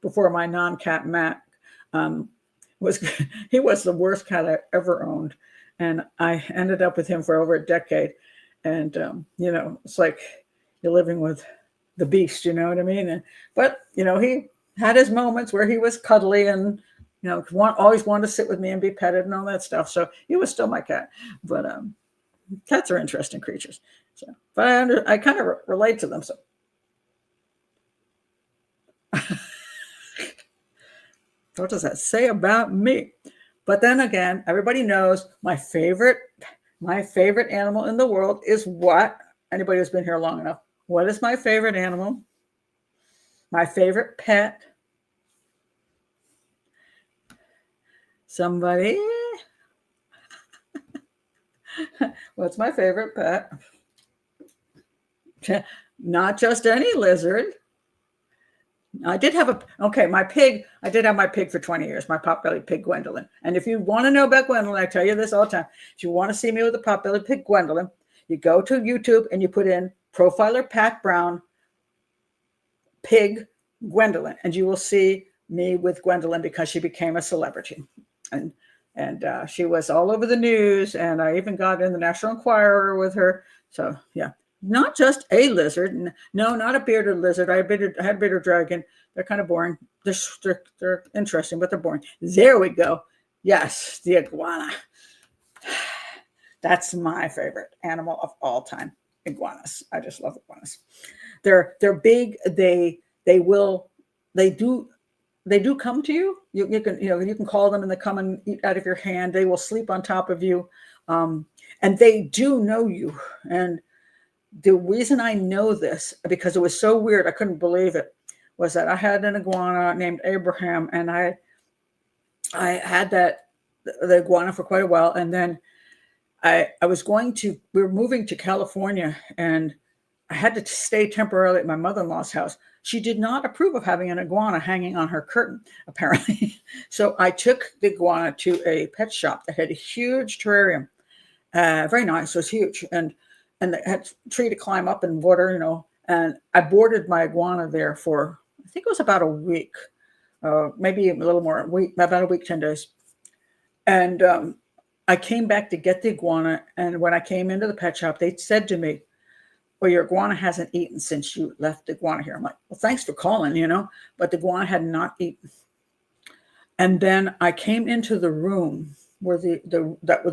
before my non-cat Mac, he was the worst cat I ever owned. And I ended up with him for over a decade. And, it's like you're living with the beast, you know what I mean? But he had his moments where he was cuddly and, always wanted to sit with me and be petted and all that stuff. So he was still my cat. But cats are interesting creatures. So, but I kind of relate to them. So. What does that say about me? But then again, everybody knows my favorite animal in the world is what? Anybody who's been here long enough. What is my favorite animal? My favorite pet? Somebody? What's my favorite pet? Not just any lizard. I did have my pig. I did have my pig for 20 years, my potbelly pig, Gwendolyn. And if you want to know about Gwendolyn, I tell you this all the time. If you want to see me with a potbelly pig, Gwendolyn, you go to YouTube and you put in Profiler Pat Brown, pig, Gwendolyn, and you will see me with Gwendolyn, because she became a celebrity. And she was all over the news, and I even got in the National Enquirer with her. So, yeah. Not just a lizard. No, not a bearded lizard. I had a bearded dragon. They're kind of boring. They're interesting, but they're boring. There we go. Yes, the iguana. That's my favorite animal of all time. Iguanas. I just love iguanas. They're big. They do come to you. You can call them and they come and eat out of your hand. They will sleep on top of you, and they do know you. And the reason I know this, because it was so weird, I couldn't believe it, was that I had an iguana named Abraham, and I had the iguana for quite a while, and then we were moving to California, and I had to stay temporarily at my mother-in-law's house. She did not approve of having an iguana hanging on her curtain, apparently. So I took the iguana to a pet shop that had a huge terrarium. Very nice. It was huge. And it had a tree to climb up and water, and I boarded my iguana there for, I think it was about a week, maybe a little more, about a week, 10 days. And I came back to get the iguana. And when I came into the pet shop, they said to me, well, your iguana hasn't eaten since you left the iguana here. I'm like, well, thanks for calling, but the iguana had not eaten. And then I came into the room where the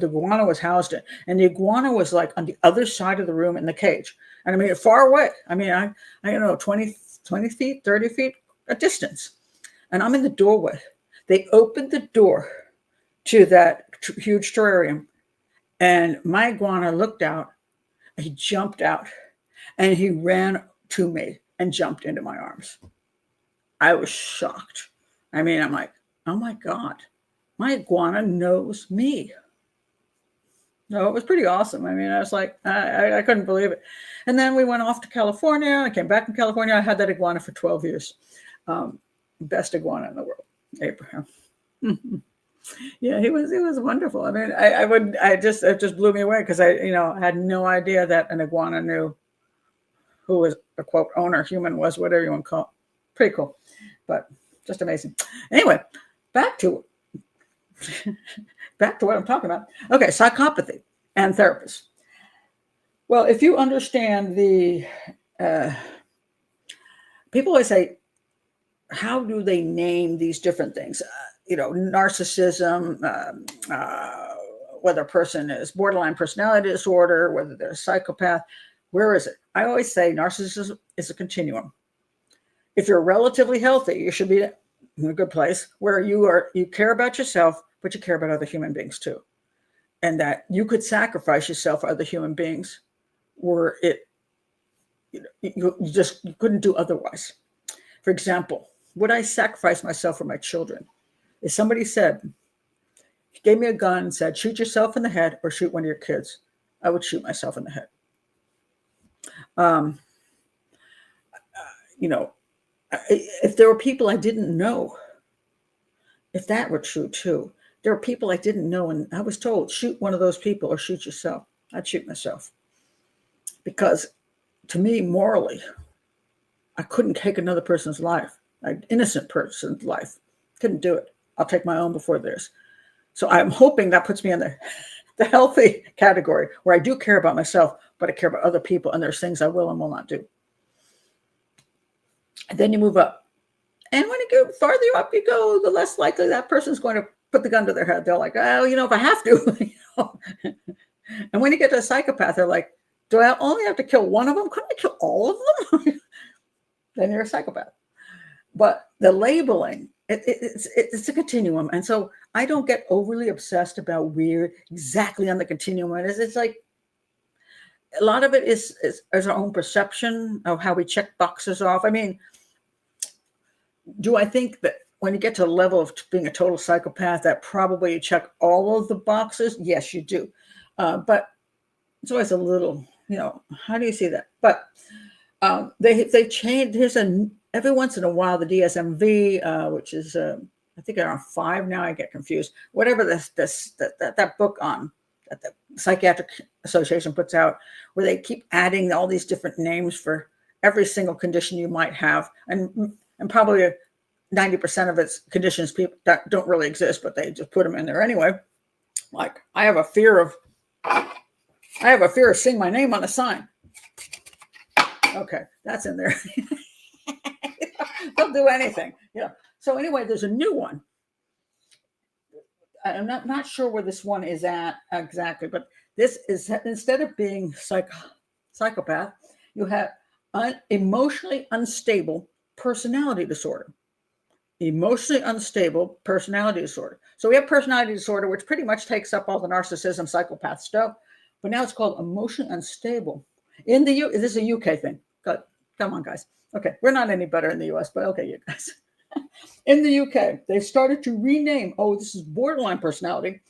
iguana was housed in, and the iguana was like on the other side of the room in the cage. And I mean, far away. I mean, I don't know, 20 feet, 30 feet a distance. And I'm in the doorway. They opened the door to that huge terrarium, and my iguana looked out. He jumped out, and he ran to me and jumped into my arms. I was shocked. I mean, I'm like, oh my God, my iguana knows me. No, it was pretty awesome. I mean, I was like, I couldn't believe it. And then we went off to California. I came back from California. I had that iguana for 12 years. Best iguana in the world, Abraham. Yeah, he was wonderful. I mean, it just blew me away because I had no idea that an iguana knew who was a quote owner, human was, whatever you want to call it. Pretty cool, but just amazing. Anyway, back to what I'm talking about. Okay, psychopathy and therapists. Well, if you understand the people always say, how do they name these different things? Narcissism, whether a person is borderline personality disorder, whether they're a psychopath, where is it? I always say narcissism is a continuum. If you're relatively healthy, you should be in a good place where you care about yourself, but you care about other human beings too. And that you could sacrifice yourself for other human beings were it, you couldn't do otherwise. For example, would I sacrifice myself for my children? If somebody gave me a gun and said, shoot yourself in the head or shoot one of your kids, I would shoot myself in the head. If there were people I didn't know, if that were true too, there were people I didn't know and I was told, shoot one of those people or shoot yourself, I'd shoot myself. Because to me, morally, I couldn't take another person's life, an innocent person's life. Couldn't do it. I'll take my own before theirs. So I'm hoping that puts me in the healthy category where I do care about myself, but I care about other people, and there's things I will and will not do. And then you move up. And when you go farther up you go, the less likely that person's going to put the gun to their head. They're like, oh, if I have to. And when you get to a psychopath, they're like, do I only have to kill one of them? Couldn't I kill all of them? Then you're a psychopath. But the labeling, it's a continuum. And so I don't get overly obsessed about where exactly on the continuum it is. It's like a lot of it is our own perception of how we check boxes off. I mean, do I think that when you get to the level of being a total psychopath, that probably you check all of the boxes? Yes, you do. But it's always a little, how do you see that? But they change. Every once in a while, the DSM-V, which is I think around 5 now. I get confused. Whatever that book on that the Psychiatric Association puts out, where they keep adding all these different names for every single condition you might have, and probably 90% of its conditions people that don't really exist, but they just put them in there anyway. Like I have a fear of seeing my name on a sign. Okay, that's in there. They'll do anything. So anyway, there's a new one. I'm not sure where this one is at exactly, but this is, instead of being psychopath, you have emotionally unstable personality disorder. Emotionally unstable personality disorder. So we have personality disorder, which pretty much takes up all the narcissism, psychopath stuff, but now it's called emotionally unstable. This is a UK thing. Come on, guys. Okay, we're not any better in the US, but okay, you guys. In the UK, they've started to rename, this is borderline personality,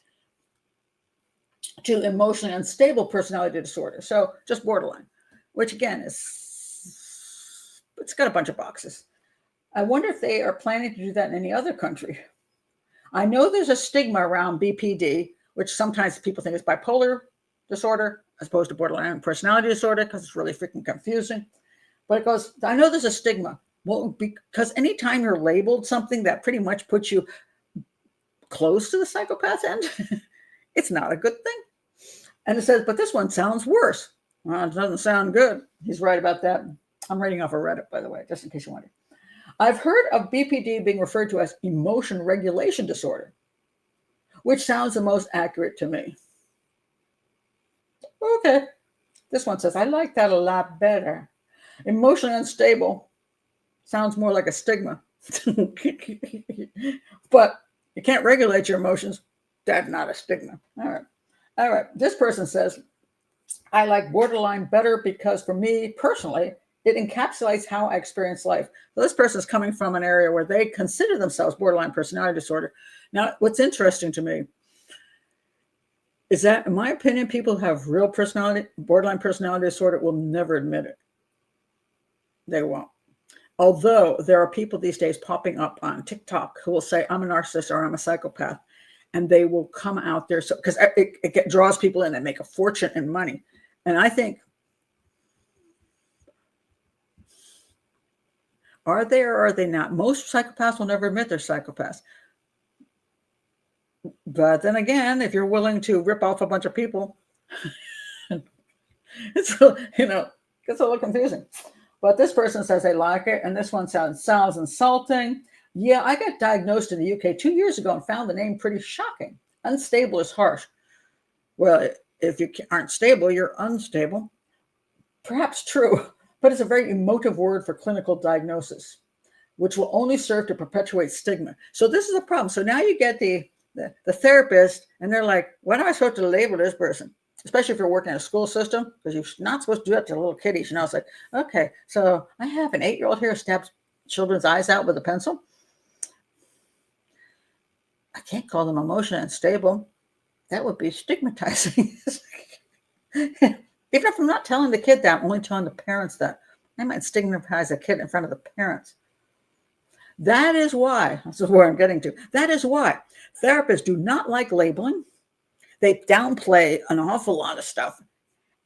to emotionally unstable personality disorder. So just borderline, which again it's got a bunch of boxes. I wonder if they are planning to do that in any other country. I know there's a stigma around BPD, which sometimes people think is bipolar disorder as opposed to borderline personality disorder because it's really freaking confusing. But it goes, I know there's a stigma. Well, because anytime you're labeled something that pretty much puts you close to the psychopath end, it's not a good thing. And it says, but this one sounds worse. Well, it doesn't sound good. He's right about that. I'm reading off of Reddit, by the way, just in case you wonder. I've heard of BPD being referred to as emotion regulation disorder, which sounds the most accurate to me. Okay. This one says, I like that a lot better. Emotionally unstable sounds more like a stigma. But you can't regulate your emotions. That's not a stigma. All right. All right. This person says, I like borderline better because for me personally, it encapsulates how I experience life. So this person is coming from an area where they consider themselves borderline personality disorder. Now, what's interesting to me is that, in my opinion, people who have real borderline personality disorder will never admit it. They won't. Although there are people these days popping up on TikTok who will say, I'm a narcissist or I'm a psychopath. And they will come out there because it draws people in and make a fortune in money. And I think, are they or are they not? Most psychopaths will never admit they're psychopaths. But then again, if you're willing to rip off a bunch of people, it's gets a little confusing. But this person says they like it, and this one sounds insulting. Yeah, I got diagnosed in the UK 2 years ago and found the name pretty shocking. Unstable is harsh. Well, if you aren't stable, you're unstable. Perhaps true, but it's a very emotive word for clinical diagnosis, which will only serve to perpetuate stigma. So this is a problem. So now you get the therapist, and they're like, what am I supposed to label this person? Especially if you're working in a school system, because you're not supposed to do that to little kiddies. It's like, okay, so I have an 8-year-old here who stabs children's eyes out with a pencil. I can't call them emotionally unstable. That would be stigmatizing. Even if I'm not telling the kid that, I'm only telling the parents that. I might stigmatize a kid in front of the parents. That is why, this is where I'm getting to. That is why therapists do not like labeling. They downplay an awful lot of stuff.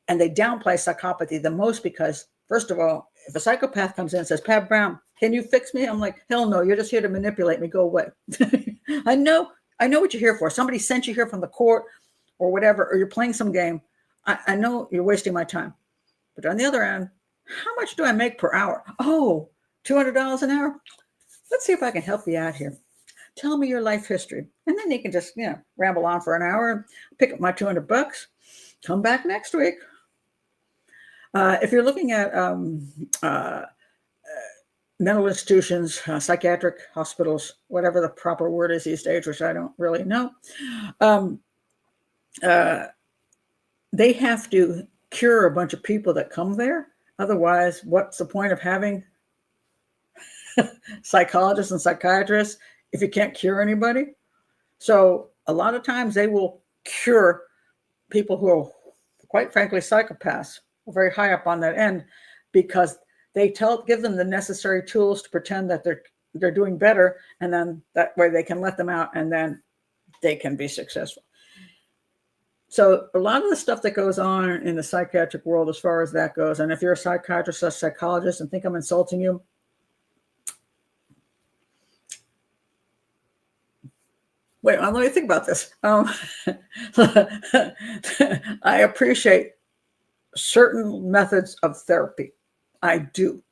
And they downplay psychopathy the most because, first of all, if a psychopath comes in and says, Pat Brown, can you fix me? I'm like, hell no, you're just here to manipulate me. Go away. I know what you're here for. Somebody sent you here from the court or whatever, or you're playing some game. I know you're wasting my time. But on the other end, how much do I make per hour? Oh, $200 an hour? Let's see if I can help you out here. Tell me your life history. And then you can just, ramble on for an hour, pick up my $200, come back next week. If you're looking at mental institutions, psychiatric hospitals, whatever the proper word is these days, which I don't really know, they have to cure a bunch of people that come there. Otherwise, what's the point of having psychologists and psychiatrists if you can't cure anybody? So a lot of times they will cure people who are, quite frankly, psychopaths, very high up on that end, because they give them the necessary tools to pretend that they're doing better, and then that way they can let them out, and then they can be successful. So a lot of the stuff that goes on in the psychiatric world, as far as that goes, and if you're a psychiatrist or psychologist and think I'm insulting you, wait, let me think about this. I appreciate certain methods of therapy. I do,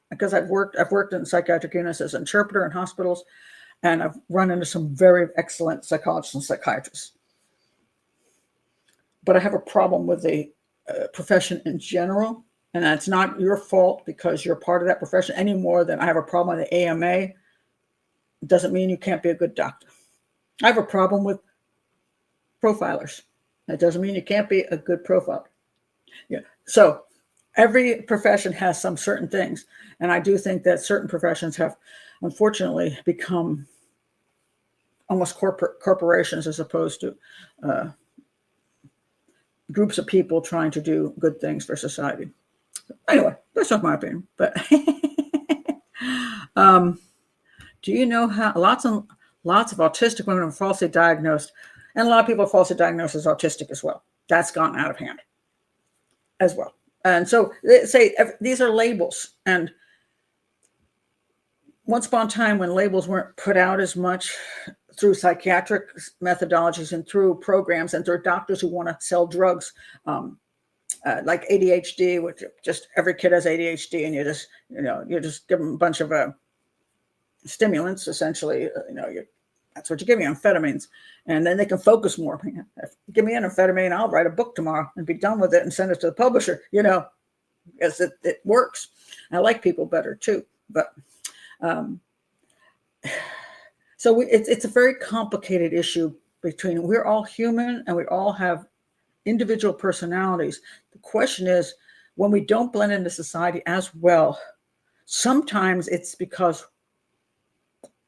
because I've worked in psychiatric units as an interpreter in hospitals, and I've run into some very excellent psychologists and psychiatrists. But I have a problem with the profession in general, and that's not your fault because you're part of that profession any more than I have a problem with the AMA. It doesn't mean you can't be a good doctor. I have a problem with profilers. That doesn't mean you can't be a good profiler. Yeah. So every profession has some certain things. And I do think that certain professions have, unfortunately, become almost corporations as opposed to groups of people trying to do good things for society. Anyway, that's not my opinion. But do you know how lots of autistic women are falsely diagnosed, and a lot of people are falsely diagnosed as autistic as well. That's gone out of hand as well. And so they say these are labels. And once upon a time, when labels weren't put out as much through psychiatric methodologies and through programs and through doctors who want to sell drugs, like ADHD, which just every kid has ADHD, and you just give them a bunch of stimulants, essentially. That's what you give me, amphetamines, and then they can focus more. Give me an amphetamine, I'll write a book tomorrow and be done with it and send it to the publisher. Because it works. I like people better too, but so it's a very complicated issue between we're all human and we all have individual personalities. The question is, when we don't blend into society as well, sometimes it's because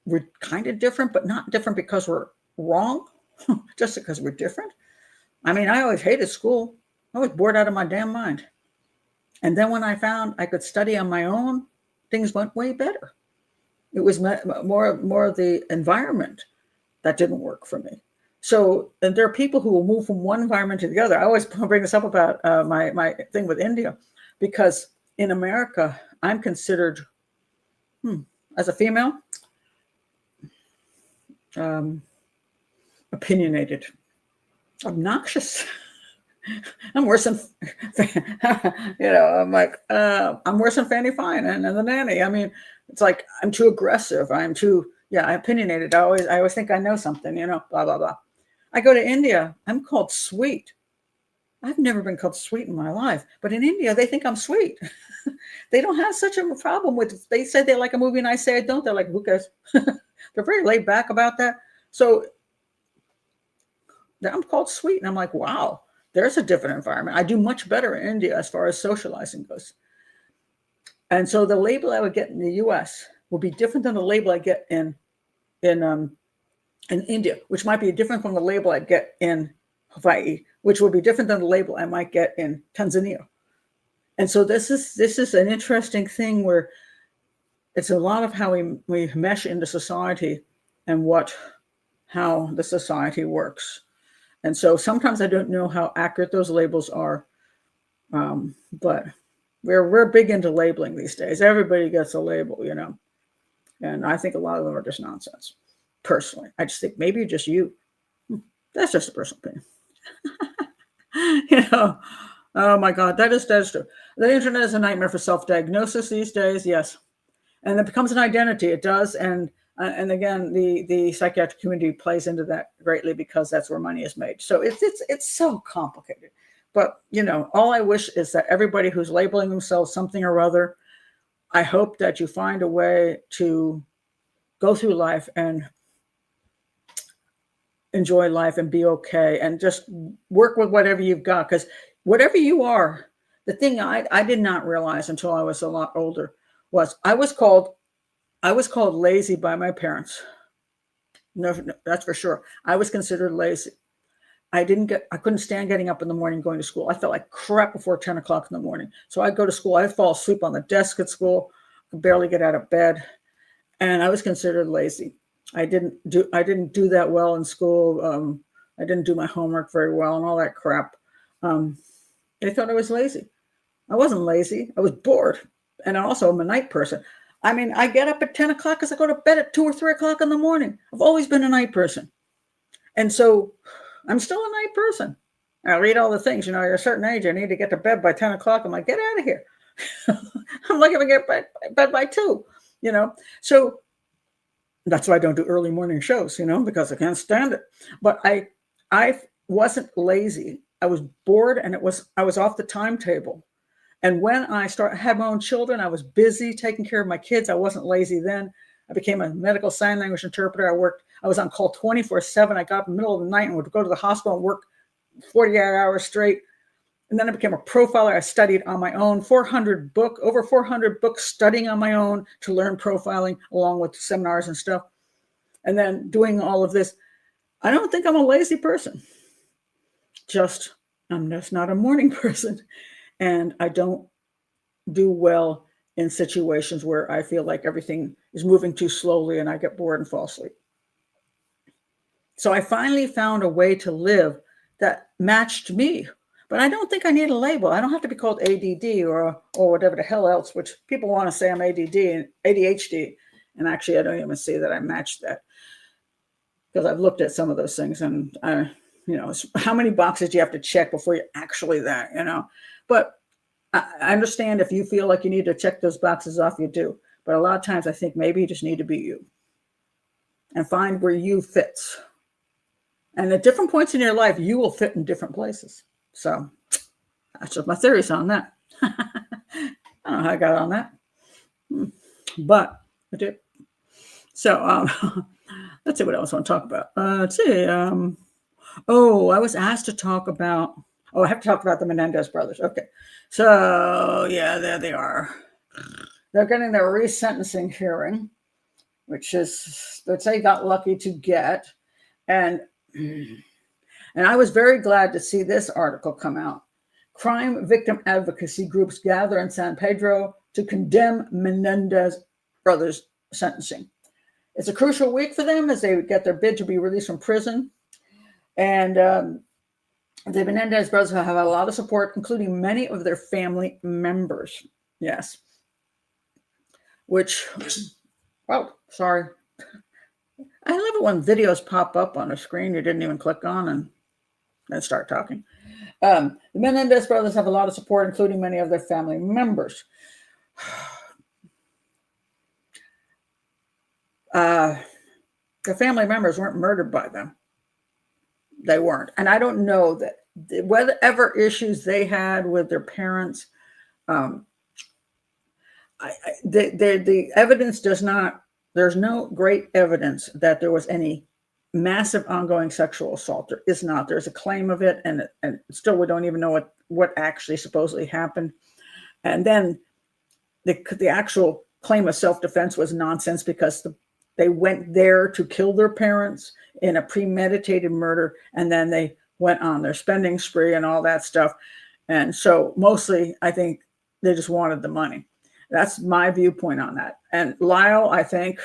we're kind of different, but not different because we're wrong, just because we're different. I mean, I always hated school. I was bored out of my damn mind. And then when I found I could study on my own, things went way better. It was more of the environment that didn't work for me. So, and there are people who will move from one environment to the other. I always bring this up about my thing with India, because in America, I'm considered, as a female, opinionated, obnoxious. I'm worse than, I'm like, I'm worse than Fanny Fine and the nanny. I mean, it's like, I'm too aggressive. I'm opinionated. I always think I know something, blah, blah, blah. I go to India, I'm called sweet. I've never been called sweet in my life, but in India, they think I'm sweet. They don't have such a problem with, they say they like a movie and I say I don't. They're like, who cares? They're very laid back about that. So I'm called sweet. And I'm like, wow, there's a different environment. I do much better in India as far as socializing goes. And so the label I would get in the US will be different than the label I get in India, which might be different from the label I get in Hawaii, which will be different than the label I might get in Tanzania. And so this is an interesting thing where it's a lot of how we mesh into society and how the society works. And so sometimes I don't know how accurate those labels are, but we're big into labeling these days. Everybody gets a label, and I think a lot of them are just nonsense. Personally, I just think maybe just you. That's just a personal opinion. Oh my God, that is true. The internet is a nightmare for self-diagnosis these days. Yes, and it becomes an identity. It does, and again, the psychiatric community plays into that greatly because that's where money is made. So it's so complicated. But all I wish is that everybody who's labeling themselves something or other, I hope that you find a way to go through life and enjoy life and be okay and just work with whatever you've got. Because whatever you are, the thing I did not realize until I was a lot older was I was called lazy by my parents. No, that's for sure. I was considered lazy. I couldn't stand getting up in the morning going to school. I felt like crap before 10 o'clock in the morning. So I'd go to school. I'd fall asleep on the desk at school, could barely get out of bed. And I was considered lazy. I didn't do that well in school. I didn't do my homework very well and all that crap. They thought I was lazy. I wasn't lazy. I was bored. And also I'm a night person. I mean, I get up at 10 o'clock because I go to bed at 2 or 3 o'clock in the morning. I've always been a night person. And so I'm still a night person. I read all the things, you're a certain age, I need to get to bed by 10 o'clock. I'm like, get out of here. I'm lucky if I get bed by 2, So that's why I don't do early morning shows, because I can't stand it. But I wasn't lazy. I was bored and I was off the timetable. And when I had my own children, I was busy taking care of my kids. I wasn't lazy then. I became a medical sign language interpreter. I was on call 24/7. I got up in the middle of the night and would go to the hospital and work 48 hours straight. And then I became a profiler. I studied on my own, over 400 books studying on my own to learn profiling along with seminars and stuff. And then doing all of this. I don't think I'm a lazy person. I'm just not a morning person. And I don't do well in situations where I feel like everything is moving too slowly and I get bored and fall asleep. So I finally found a way to live that matched me. But I don't think I need a label. I don't have to be called ADD or whatever the hell else, which people want to say I'm ADD and ADHD. And actually, I don't even see that I matched that, because I've looked at some of those things, and how many boxes do you have to check before you're actually that, But I understand if you feel like you need to check those boxes off, you do. But a lot of times I think maybe you just need to be you and find where you fits. And at different points in your life, you will fit in different places. So that's just my theories on that. I don't know how I got on that, but I did. So let's see what else I want to talk about. Let's see. I was asked to talk about, I have to talk about the Menendez brothers. Okay. So yeah, there they are. They're getting their resentencing hearing, which they got lucky to get. And I was very glad to see this article come out. Crime victim advocacy groups gather in San Pedro to condemn Menendez brothers' sentencing. It's a crucial week for them as they get their bid to be released from prison. And the Menendez brothers have a lot of support, including many of their family members. Yes. Sorry. I love it when videos pop up on a screen you didn't even click on and then start talking. The Menendez brothers have a lot of support, including many of their family members. The family members weren't murdered by them. They weren't. And I don't know that whatever issues they had with their parents, the evidence does not, there's no great evidence that there was any massive ongoing sexual assault. There is not. There's a claim of it, and still we don't even know what actually supposedly happened. And then the actual claim of self-defense was nonsense, because they went there to kill their parents in a premeditated murder, and then they went on their spending spree and all that stuff. And so mostly I think they just wanted the money. That's my viewpoint on that. And Lyle, I think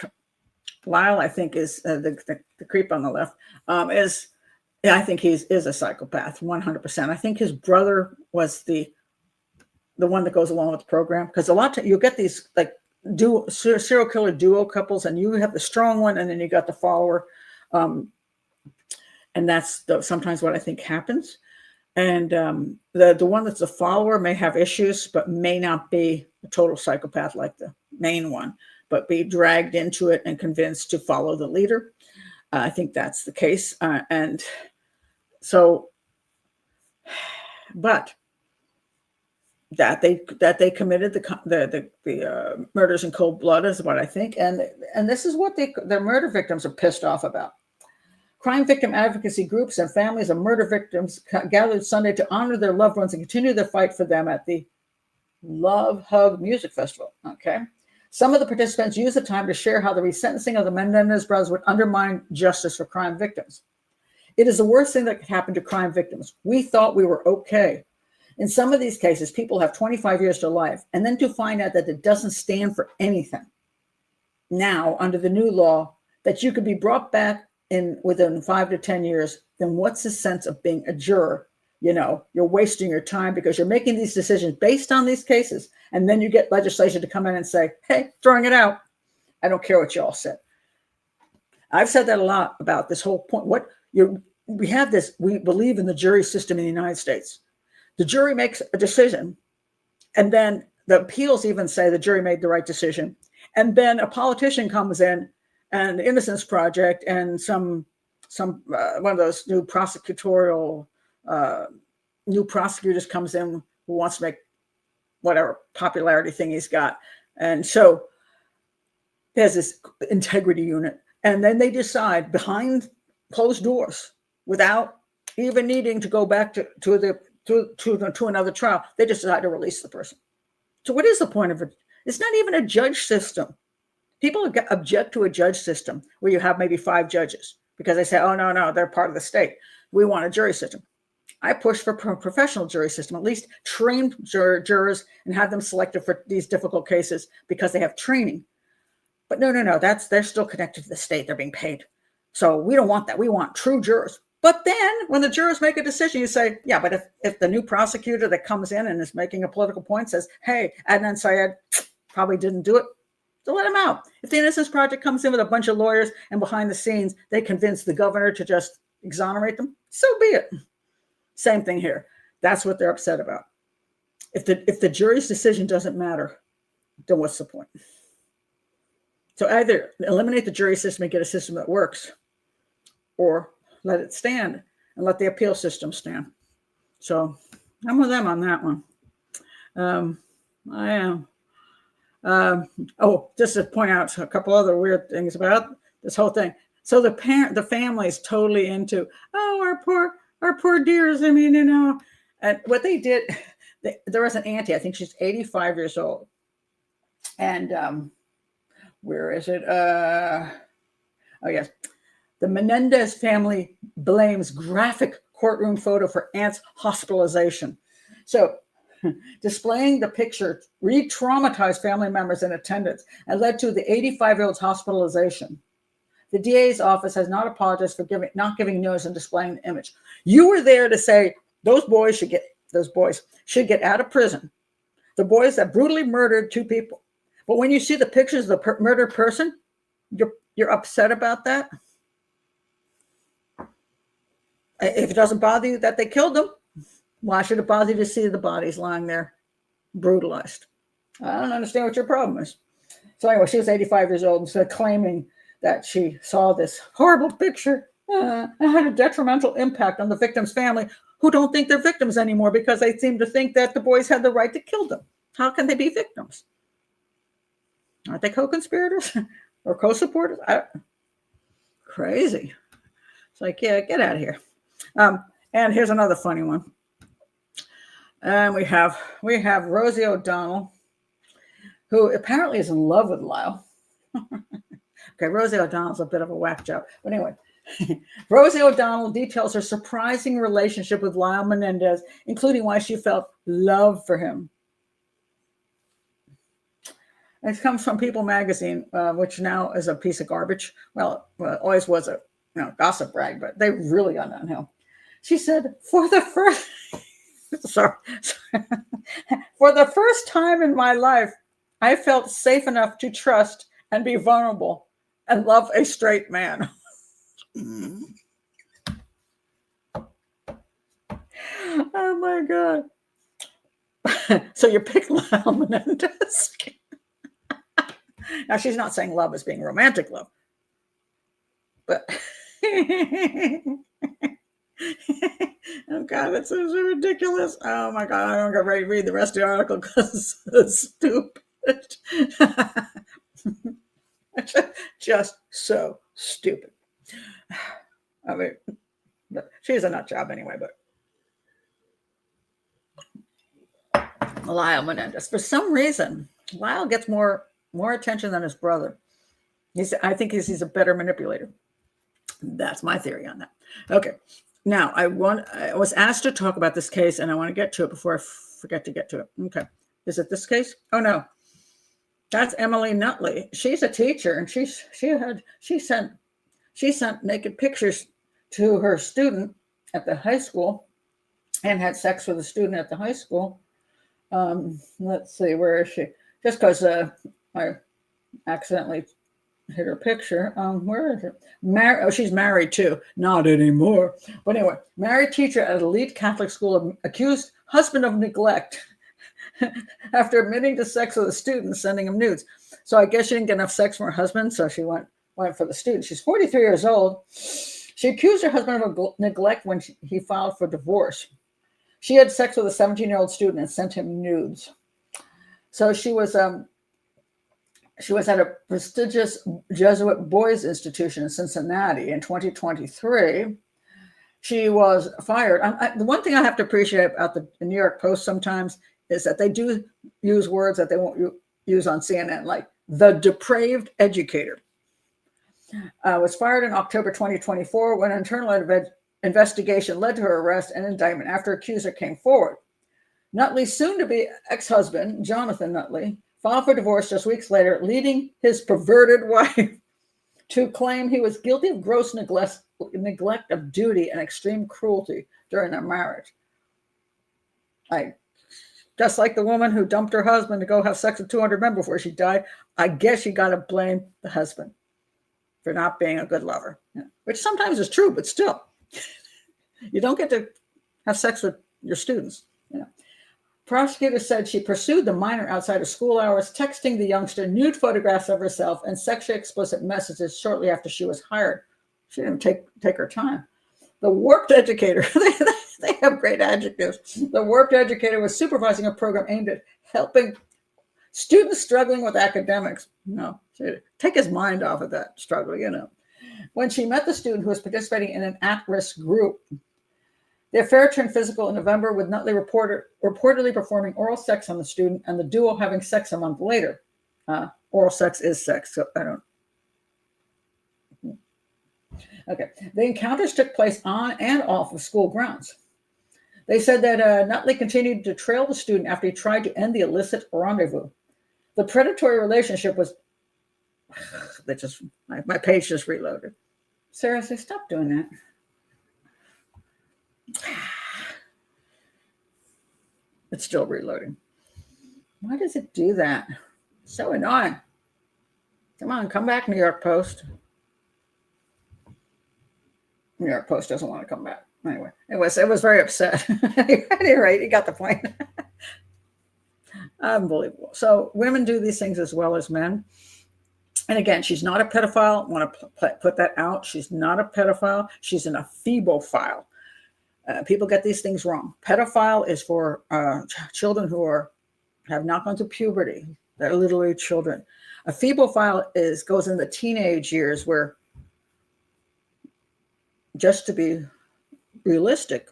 is the creep on the left, I think he is a psychopath, 100%. I think his brother was the one that goes along with the program, because a lot of you'll get these like serial killer duo couples, and you have the strong one, and then you got the follower, and that's sometimes what I think happens. And the one that's a follower may have issues, but may not be a total psychopath like the main one, but be dragged into it and convinced to follow the leader. I think that's the case. And so, but that they committed the murders in cold blood is what I think. And this is what the murder victims are pissed off about. Crime victim advocacy groups and families of murder victims gathered Sunday to honor their loved ones and continue their fight for them at the Love Hug Music Festival. Okay. Some of the participants used the time to share how the resentencing of the Menendez brothers would undermine justice for crime victims. It is the worst thing that could happen to crime victims. We thought we were okay. In some of these cases, people have 25 years to life, and then to find out that it doesn't stand for anything. Now, under the new law, that you could be brought back within 5 to 10 years, then what's the sense of being a juror? You're wasting your time because you're making these decisions based on these cases. And then you get legislation to come in and say, hey, throwing it out. I don't care what you all said. I've said that a lot about this whole point. We believe in the jury system in the United States. The jury makes a decision, and then the appeals even say the jury made the right decision. And then a politician comes in, and the Innocence Project and some one of those new new prosecutors comes in who wants to make whatever popularity thing he's got. And so there's this integrity unit. And then they decide behind closed doors, without even needing to go back to another trial, they just decide to release the person. So what is the point of it? It's not even a judge system. People object to a judge system where you have maybe 5 judges because they say, oh, no, they're part of the state. We want a jury system. I push for professional jury system, at least trained jurors, and have them selected for these difficult cases because they have training. But no, they're still connected to the state. They're being paid. So we don't want that. We want true jurors. But then when the jurors make a decision, you say, yeah, but if the new prosecutor that comes in and is making a political point says, hey, Adnan Syed probably didn't do it, so let him out. If the Innocence Project comes in with a bunch of lawyers and behind the scenes, they convince the governor to just exonerate them, so be it. Same thing here. That's what they're upset about. If the jury's decision doesn't matter, then what's the point? So either eliminate the jury system and get a system that works, or let it stand and let the appeal system stand. So I'm with them on that one. I am. Just to point out a couple other weird things about this whole thing. So the family is totally into, our poor dears. I mean, and what they did, there was an auntie, I think she's 85 years old. And where is it? Yes. The Menendez family blames graphic courtroom photo for aunt's hospitalization. So displaying the picture re-traumatized family members in attendance and led to the 85-year-old's hospitalization. The DA's office has not apologized for not giving notice and displaying the image. You were there to say those boys should get out of prison. The boys that brutally murdered 2 people. But when you see the pictures of the murdered person, you're upset about that. If it doesn't bother you that they killed them, why should it bother you to see the bodies lying there brutalized? I don't understand what your problem is. So anyway, she was 85 years old and so claiming that she saw this horrible picture and had a detrimental impact on the victim's family, who don't think they're victims anymore because they seem to think that the boys had the right to kill them. How can they be victims? Aren't they co-conspirators or co-supporters? Crazy. It's like, yeah, get out of here. And here's another funny one. And we have Rosie O'Donnell, who apparently is in love with Lyle. Okay, Rosie O'Donnell's a bit of a whack job. But anyway, Rosie O'Donnell details her surprising relationship with Lyle Menendez, including why she felt love for him. It comes from People magazine, which now is a piece of garbage. Well, it always was a gossip rag, but they really got downhill. She said, for the first time in my life, I felt safe enough to trust and be vulnerable and love a straight man. Oh my God. So you pick Lyle Menendez. Now, she's not saying love is being romantic love, but oh God, that's so ridiculous. Oh my God, I don't get ready to read the rest of the article because it's stupid. Just so stupid. I mean, she's a nut job anyway, but Lyle Menendez, for some reason, Lyle gets more attention than his brother. I think he's a better manipulator. That's my theory on that. Okay. Now, I was asked to talk about this case, and I want to get to it before I forget to get to it. Okay. Is it this case? Oh, no. That's Emily Nutley. She's a teacher, and she sent naked pictures to her student at the high school and had sex with a student at the high school. Let's see, where is she? Just because I accidentally hit her picture. Where is it? She's married too. Not anymore. But anyway, married teacher at elite Catholic school accused husband of neglect after admitting to sex with a student, sending him nudes. So I guess she didn't get enough sex from her husband, so she went for the student. She's 43 years old. She accused her husband of neglect when he filed for divorce. She had sex with a 17-year-old student and sent him nudes. So she was at a prestigious Jesuit boys' institution in Cincinnati in 2023. She was fired. The one thing I have to appreciate about the New York Post sometimes is that they do use words that they won't use on CNN, like the depraved educator. Was fired in October 2024 when an internal investigation led to her arrest and indictment after accuser came forward. Nutley's soon-to-be ex-husband, Jonathan Nutley, filed for divorce just weeks later, leading his perverted wife to claim he was guilty of gross neglect of duty and extreme cruelty during their marriage. Just like the woman who dumped her husband to go have sex with 200 men before she died, I guess you got to blame the husband for not being a good lover, which sometimes is true, but still, you don't get to have sex with your students. Prosecutor said she pursued the minor outside of school hours, texting the youngster nude photographs of herself and sexually explicit messages shortly after she was hired. She didn't take her time. The warped educator, they have great adjectives. The warped educator was supervising a program aimed at helping students struggling with academics. Take his mind off of that struggle, When she met the student who was participating in an at-risk group, the affair turned physical in November, with Nutley reportedly performing oral sex on the student and the duo having sex a month later. Oral sex is sex, so I don't. Okay. The encounters took place on and off of school grounds. They said that Nutley continued to trail the student after he tried to end the illicit rendezvous. The predatory relationship was. My page just reloaded. Sarah said, stop doing that. It's still reloading. Why does it do that? So annoying. Come on, come back, New York Post. New York Post doesn't want to come back. Anyway, it was very upset. At any rate, you got the point. Unbelievable. So women do these things as well as men. And again, she's not a pedophile. I want to put that out. She's not a pedophile. She's an ephebophile. People get these things wrong. Pedophile is for children who have not gone through puberty. They're literally children. A ephebophile goes in the teenage years, where, just to be realistic,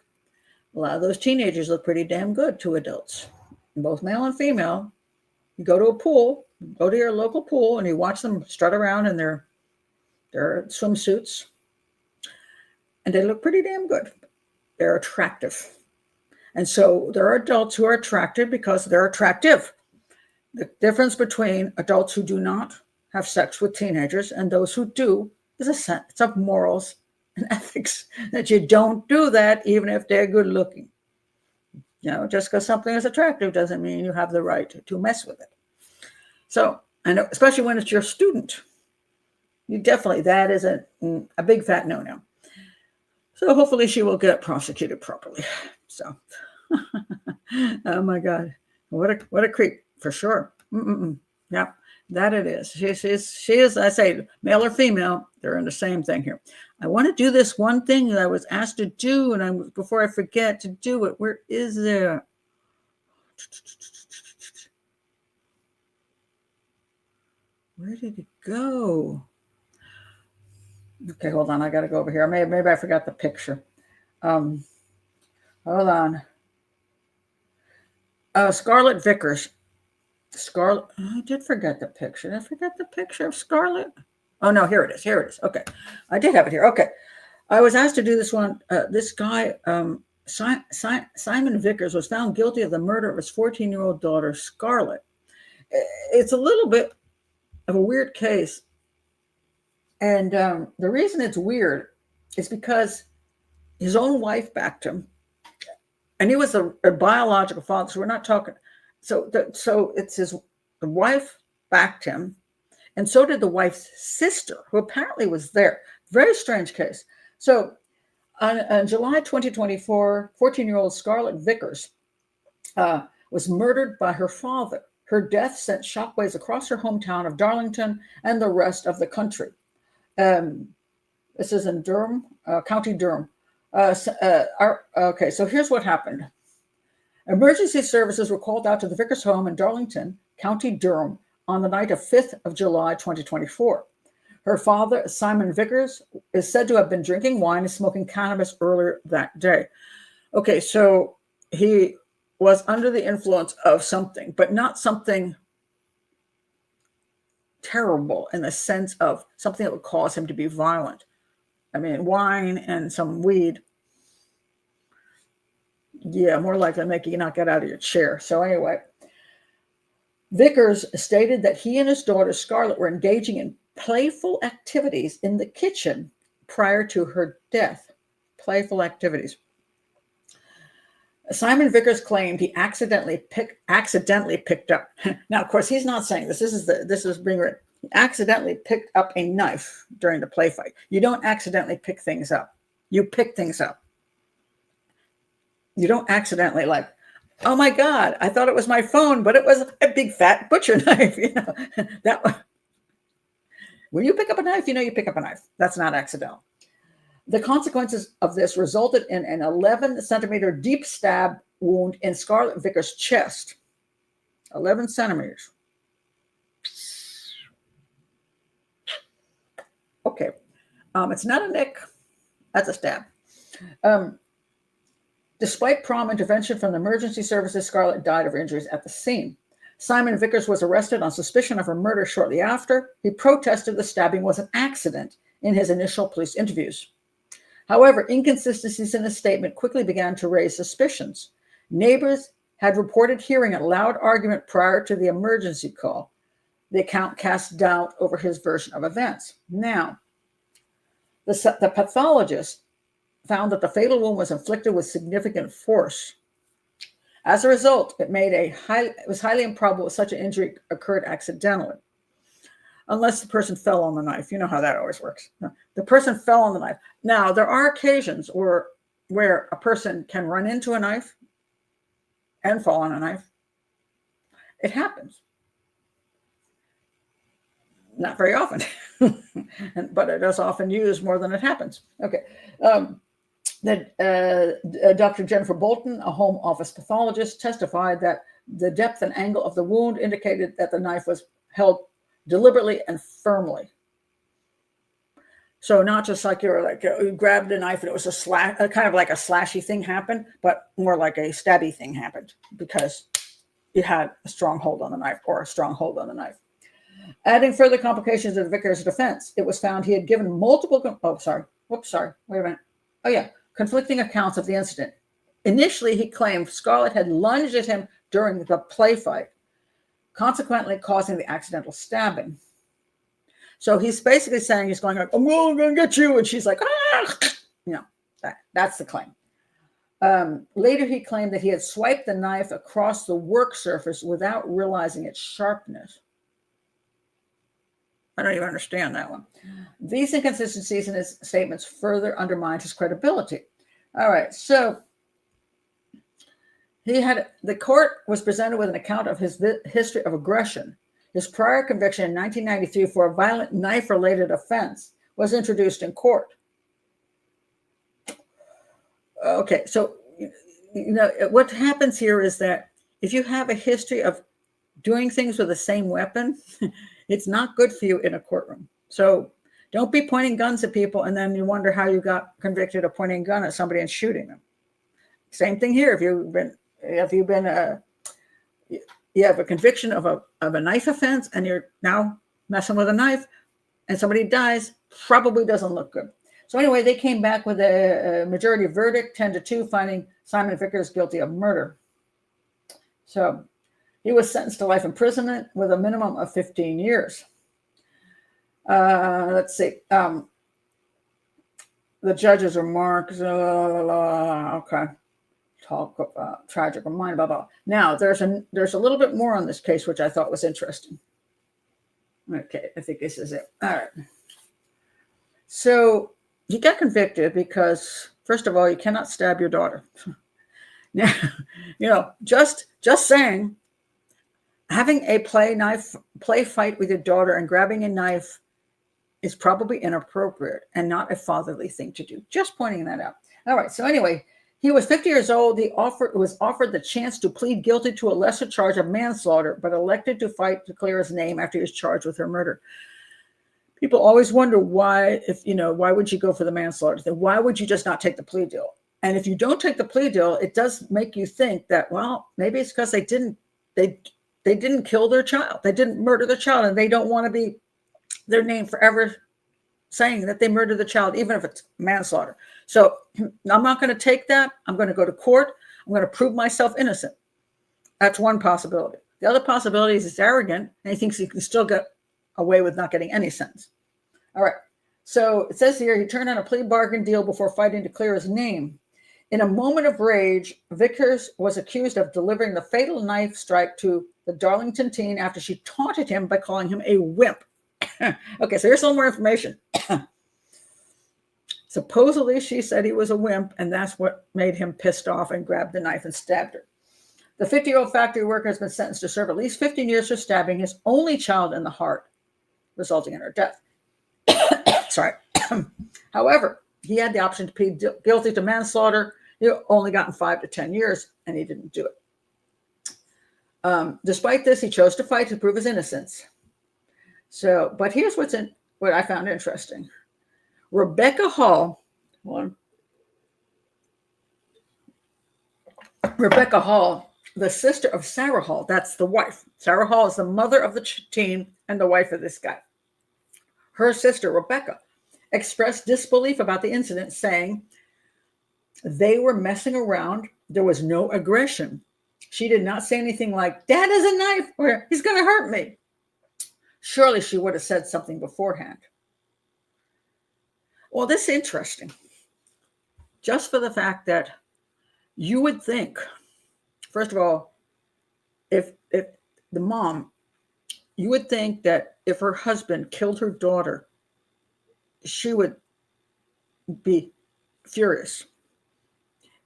a lot of those teenagers look pretty damn good to adults, both male and female. You go to a pool, go to your local pool, and you watch them strut around in their swimsuits, and they look pretty damn good. They're attractive. And so there are adults who are attracted because they're attractive. The difference between adults who do not have sex with teenagers and those who do is a sense of morals and ethics, that you don't do that even if they're good looking. Just because something is attractive doesn't mean you have the right to mess with it. So, and especially when it's your student, that is a big fat no-no. So hopefully she will get prosecuted properly. So, oh my God, what a creep, for sure. Yeah, that it is. She is. I say, male or female, they're in the same thing here. I want to do this one thing that I was asked to do, and before I forget to do it, where is there? Where did it go? Okay, hold on. I got to go over here. Maybe I forgot the picture. Hold on. Scarlett Vickers. Scarlett. I did forget the picture. Did I forget the picture of Scarlett? Oh, no, here it is. Okay. I did have it here. Okay. I was asked to do this one. This guy, Simon Vickers, was found guilty of the murder of his 14-year-old daughter, Scarlett. It's a little bit of a weird case. And the reason it's weird is because his own wife backed him. And he was a biological father, so we're not talking. So it's the wife backed him, and so did the wife's sister, who apparently was there. Very strange case. So on July 2024, 14-year-old Scarlett Vickers was murdered by her father. Her death sent shockwaves across her hometown of Darlington and the rest of the country. This is in Durham, County Durham. Okay, so here's what happened. Emergency services were called out to the Vickers home in Darlington, County Durham, on the night of 5th of July, 2024. Her father, Simon Vickers, is said to have been drinking wine and smoking cannabis earlier that day. Okay, so he was under the influence of something, but not something terrible in the sense of something that would cause him to be violent. I mean, wine and some weed Yeah, more likely to make you not get out of your chair. So anyway, Vickers stated that he and his daughter Scarlett were engaging in playful activities in the kitchen prior to her death. Playful activities. Simon Vickers claimed he accidentally picked up. Now, of course, he's not saying this. This is being written. He accidentally picked up a knife during the play fight. You don't accidentally pick things up. You pick things up. You don't accidentally like, oh my God, I thought it was my phone, but it was a big fat butcher knife. You know, that one. When you pick up a knife, you know you pick up a knife. That's not accidental. The consequences of this resulted in an 11-centimeter deep stab wound in Scarlett Vickers' chest. 11 centimeters. Okay. It's not a nick. That's a stab. Despite prompt intervention from the emergency services, Scarlett died of injuries at the scene. Simon Vickers was arrested on suspicion of her murder shortly after. He protested the stabbing was an accident in his initial police interviews. However, inconsistencies in his statement quickly began to raise suspicions. Neighbors had reported hearing a loud argument prior to the emergency call. The account cast doubt over his version of events. Now, the pathologist found that the fatal wound was inflicted with significant force. As a result, it was highly improbable such an injury occurred accidentally, unless the person fell on the knife. You know how that always works. The person fell on the knife. Now, there are occasions where a person can run into a knife and fall on a knife. It happens. Not very often, but it is often used more than it happens. Okay. Dr. Jennifer Bolton, a home office pathologist, testified that the depth and angle of the wound indicated that the knife was held deliberately and firmly. So not just like you grabbed a knife and it was kind of like a slashy thing happened, but more like a stabby thing happened because you had a strong hold on the knife or a strong hold on the knife. Adding further complications to the Vickers' defense, it was found he had given conflicting accounts of the incident. Initially, he claimed Scarlett had lunged at him during the play fight, consequently causing the accidental stabbing. So he's basically saying he's going like, I'm going to get you. And she's like, ah! You know, that's the claim. Later, he claimed that he had swiped the knife across the work surface without realizing its sharpness. I don't even understand that one. These inconsistencies in his statements further undermined his credibility. All right, so the court was presented with an account of his history of aggression. His prior conviction in 1993 for a violent knife-related offense was introduced in court. Okay, so what happens here is that if you have a history of doing things with the same weapon, it's not good for you in a courtroom. So don't be pointing guns at people and then you wonder how you got convicted of pointing a gun at somebody and shooting them. Same thing here. If you have a conviction of a knife offense and you're now messing with a knife and somebody dies, probably doesn't look good. So anyway, they came back with a majority verdict, 10-2, finding Simon Vickers guilty of murder. So he was sentenced to life imprisonment with a minimum of 15 years. Let's see. The judge's remarks. Okay. Talk about tragic reminder, blah, blah. Now, there's a little bit more on this case, which I thought was interesting. Okay, I think this is it. All right. So he got convicted because, first of all, you cannot stab your daughter. Now, just saying, having a play fight with your daughter and grabbing a knife is probably inappropriate and not a fatherly thing to do. Just pointing that out. All right. So anyway, he was 50 years old. He was offered the chance to plead guilty to a lesser charge of manslaughter, but elected to fight to clear his name after he was charged with her murder. People always wonder why would you go for the manslaughter thing? Why would you just not take the plea deal? And if you don't take the plea deal, it does make you think that, well, maybe it's because they didn't kill their child. They didn't murder their child, and they don't want to be their name forever saying that they murdered the child, even if it's manslaughter. So I'm not going to take that. I'm going to go to court. I'm going to prove myself innocent. That's one possibility. The other possibility is he's arrogant and he thinks he can still get away with not getting any sentence. All right. So it says here, he turned down a plea bargain deal before fighting to clear his name. In a moment of rage, Vickers was accused of delivering the fatal knife strike to the Darlington teen after she taunted him by calling him a wimp. Okay, so here's some more information. Supposedly, she said he was a wimp, and that's what made him pissed off and grabbed the knife and stabbed her. The 50-year-old factory worker has been sentenced to serve at least 15 years for stabbing his only child in the heart, resulting in her death. Sorry. However, he had the option to plead guilty to manslaughter. He only gotten 5 to 10 years, and he didn't do it. Despite this, he chose to fight to prove his innocence. So, but here's what I found interesting. Rebecca Hall, the sister of Sarah Hall, that's the wife. Sarah Hall is the mother of the teen and the wife of this guy. Her sister, Rebecca, expressed disbelief about the incident, saying they were messing around. There was no aggression. She did not say anything like, "Dad has a knife," or "He's going to hurt me." Surely she would have said something beforehand. Well, this is interesting. Just for the fact that you would think, first of all, if the mom, you would think that if her husband killed her daughter, she would be furious.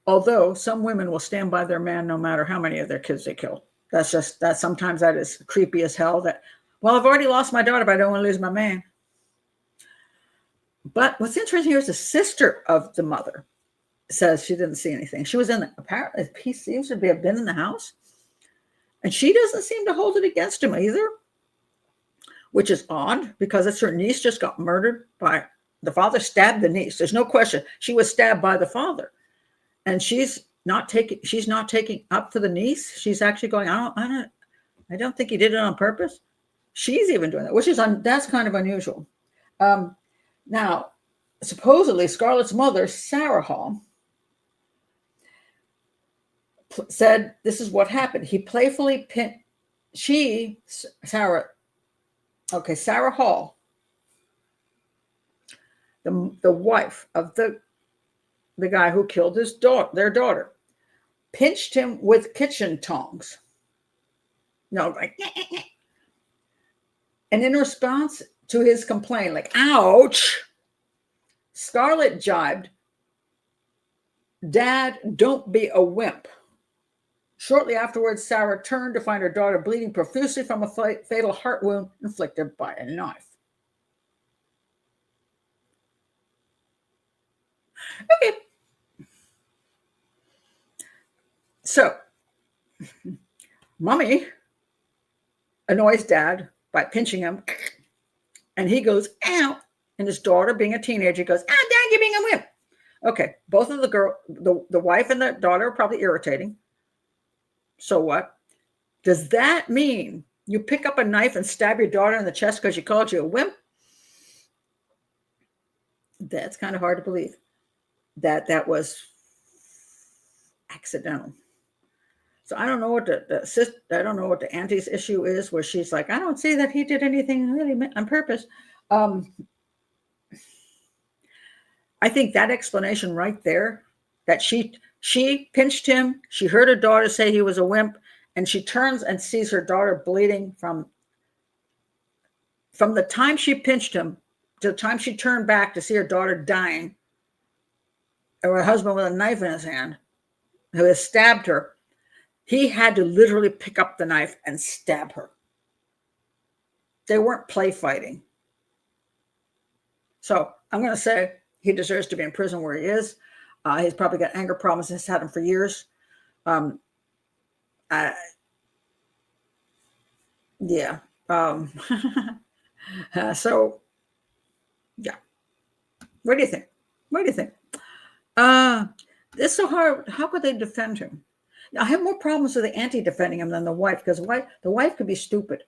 Although some women will stand by their man no matter how many of their kids they kill. Sometimes that is creepy as hell. That, well, I've already lost my daughter, but I don't want to lose my man. But what's interesting here is the sister of the mother says she didn't see anything. She was apparently he seems to have been in the house, and she doesn't seem to hold it against him either, which is odd because it's her niece just got murdered by the father. Stabbed the niece. There's no question she was stabbed by the father, and she's not taking up for the niece. She's actually going, I don't think he did it on purpose. She's even doing that, which is that's kind of unusual. Now, supposedly, Scarlett's mother, Sarah Hall, said this is what happened. He playfully pinned Sarah Hall, the wife of the guy who killed their daughter, pinched him with kitchen tongs. And in response to his complaint, like, ouch, Scarlett jibed, "Dad, don't be a wimp." Shortly afterwards, Sarah turned to find her daughter bleeding profusely from a fatal heart wound inflicted by a knife. Okay. So, Mommy annoys Dad by pinching him, and he goes, "Ow." And his daughter, being a teenager, goes, "Ah, Dad, you're being a wimp." Okay, both of the wife and the daughter are probably irritating. So what? Does that mean you pick up a knife and stab your daughter in the chest because she called you a wimp? That's kind of hard to believe that was accidental. So I don't know what the auntie's issue is, where she's like, "I don't see that he did anything really on purpose." I think that explanation right there, that she pinched him, she heard her daughter say he was a wimp, and she turns and sees her daughter bleeding from the time she pinched him to the time she turned back to see her daughter dying, or her husband with a knife in his hand who has stabbed her. He had to literally pick up the knife and stab her. They weren't play fighting. So I'm going to say he deserves to be in prison where he is. He's probably got anger problems. He's had them for years. Yeah. So, yeah. What do you think? It's so hard. How could they defend him? I have more problems with the auntie defending him than the wife, because the wife could be stupid.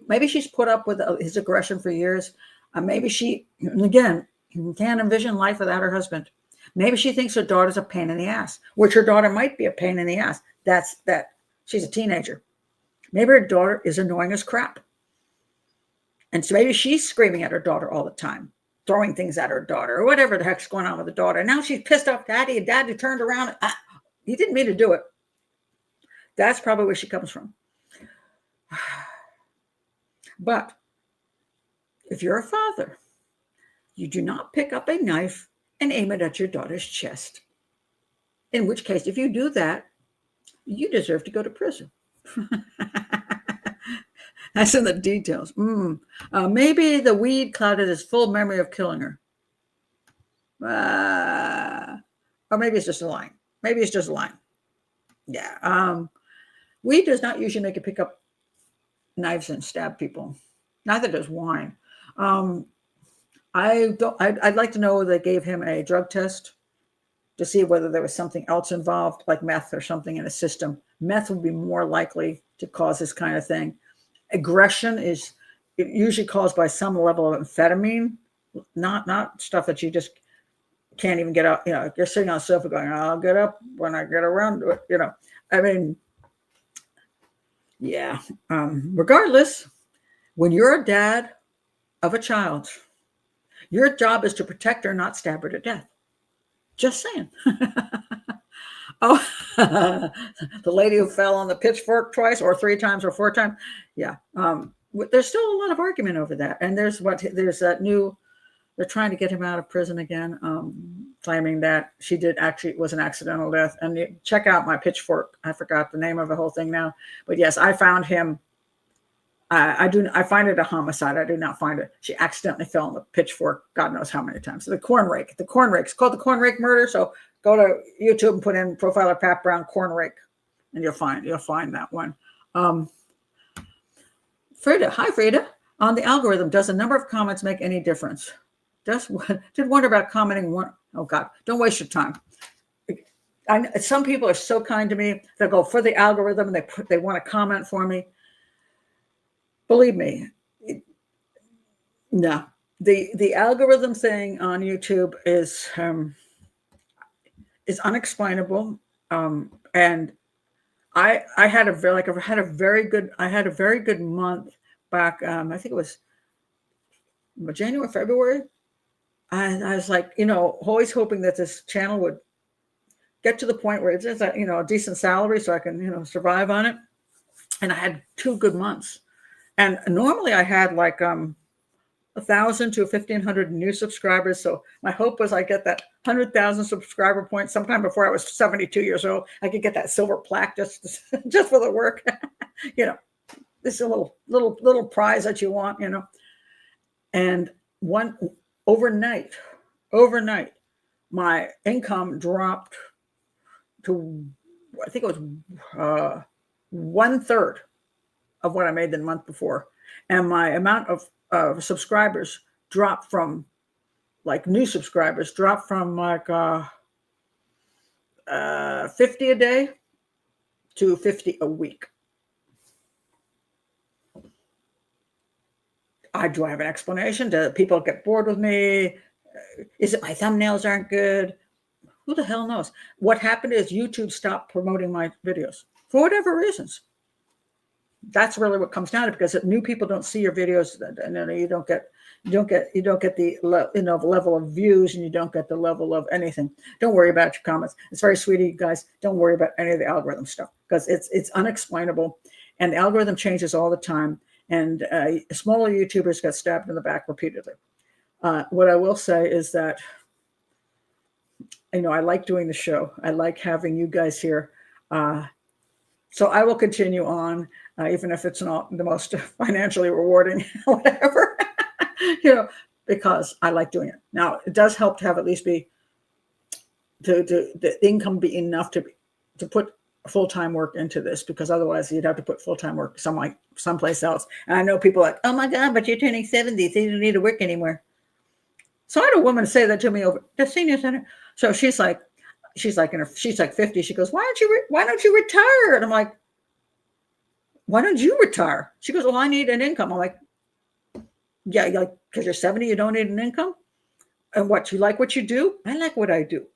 Maybe she's put up with his aggression for years. Maybe she, again, can't envision life without her husband. Maybe she thinks her daughter's a pain in the ass, which her daughter might be a pain in the ass. That's that. She's a teenager. Maybe her daughter is annoying as crap. And so maybe she's screaming at her daughter all the time, throwing things at her daughter or whatever the heck's going on with the daughter. And now she's pissed off daddy, and daddy turned around. He didn't mean to do it. That's probably where she comes from. But if you're a father, you do not pick up a knife and aim it at your daughter's chest. In which case, if you do that, you deserve to go to prison. That's in the details. Maybe the weed clouded his full memory of killing her. Or maybe it's just a line. Maybe it's just a line. Yeah. Weed does not usually make you pick up knives and stab people. Neither does wine. I'd like to know whether they gave him a drug test to see whether there was something else involved, like meth or something in the system. Meth would be more likely to cause this kind of thing. Aggression is usually caused by some level of amphetamine, not stuff that you just can't even get up. You know, you're sitting on the sofa going, I'll get up when I get around to it. You know, I mean, yeah. Regardless, when you're a dad of a child, your job is to protect her, not stab her to death. Just saying. Oh, the lady who fell on the pitchfork twice or 3 times or 4 times. Yeah. There's still a lot of argument over that. And there's that new, they're trying to get him out of prison again, claiming that she did actually, it was an accidental death. And you check out my pitchfork. I forgot the name of the whole thing now. But yes, I found him. I find it a homicide. I do not find it. She accidentally fell on the pitchfork, God knows how many times. So the corn rake. It's called the corn rake murder. So go to YouTube and put in profiler Pat Brown corn rake, and you'll find that one. Frida, hi Frida. On the algorithm, does the number of comments make any difference? Did wonder about commenting one. Oh God, don't waste your time. Some people are so kind to me. They'll go for the algorithm and they want to comment for me. Believe me, no. The algorithm thing on YouTube is unexplainable, and I had a very good month back. I think it was January, February. I was like, always hoping that this channel would get to the point where it's just a decent salary so I can survive on it. And I had 2 good months. And normally I had like 1,000 to 1,500 new subscribers. So my hope was I get that 100,000 subscriber point sometime before I was 72 years old. I could get that silver plaque just for the work. This is a little prize that you want, And overnight, my income dropped to, I think it was 1/3 of what I made the month before. And my amount of subscribers dropped from, like new subscribers, dropped from like 50 a day to 50 a week. Do I have an explanation? Do people get bored with me? Is it my thumbnails aren't good? Who the hell knows? What happened is YouTube stopped promoting my videos for whatever reasons. That's really what comes down to, because if new people don't see your videos, and you don't get the level of views, and you don't get the level of anything. Don't worry about your comments. It's very sweet of you guys. Don't worry about any of the algorithm stuff, because it's unexplainable, and the algorithm changes all the time. And smaller YouTubers got stabbed in the back repeatedly. What I will say is that I like doing the show. I like having you guys here. So I will continue on, even if it's not the most financially rewarding, whatever, because I like doing it. Now, it does help to have at least the income be enough to put full-time work into this, because otherwise you'd have to put full-time work someplace else. And I know people are like, oh my God, but you're turning 70, so you don't need to work anymore. So I had a woman say that to me over the senior center. So she's like 50. She goes, why don't you retire? And I'm like, why don't you retire? She goes, well, I need an income. I'm like, yeah, because you're 70, you don't need an income. And what, you like what you do? I like what I do.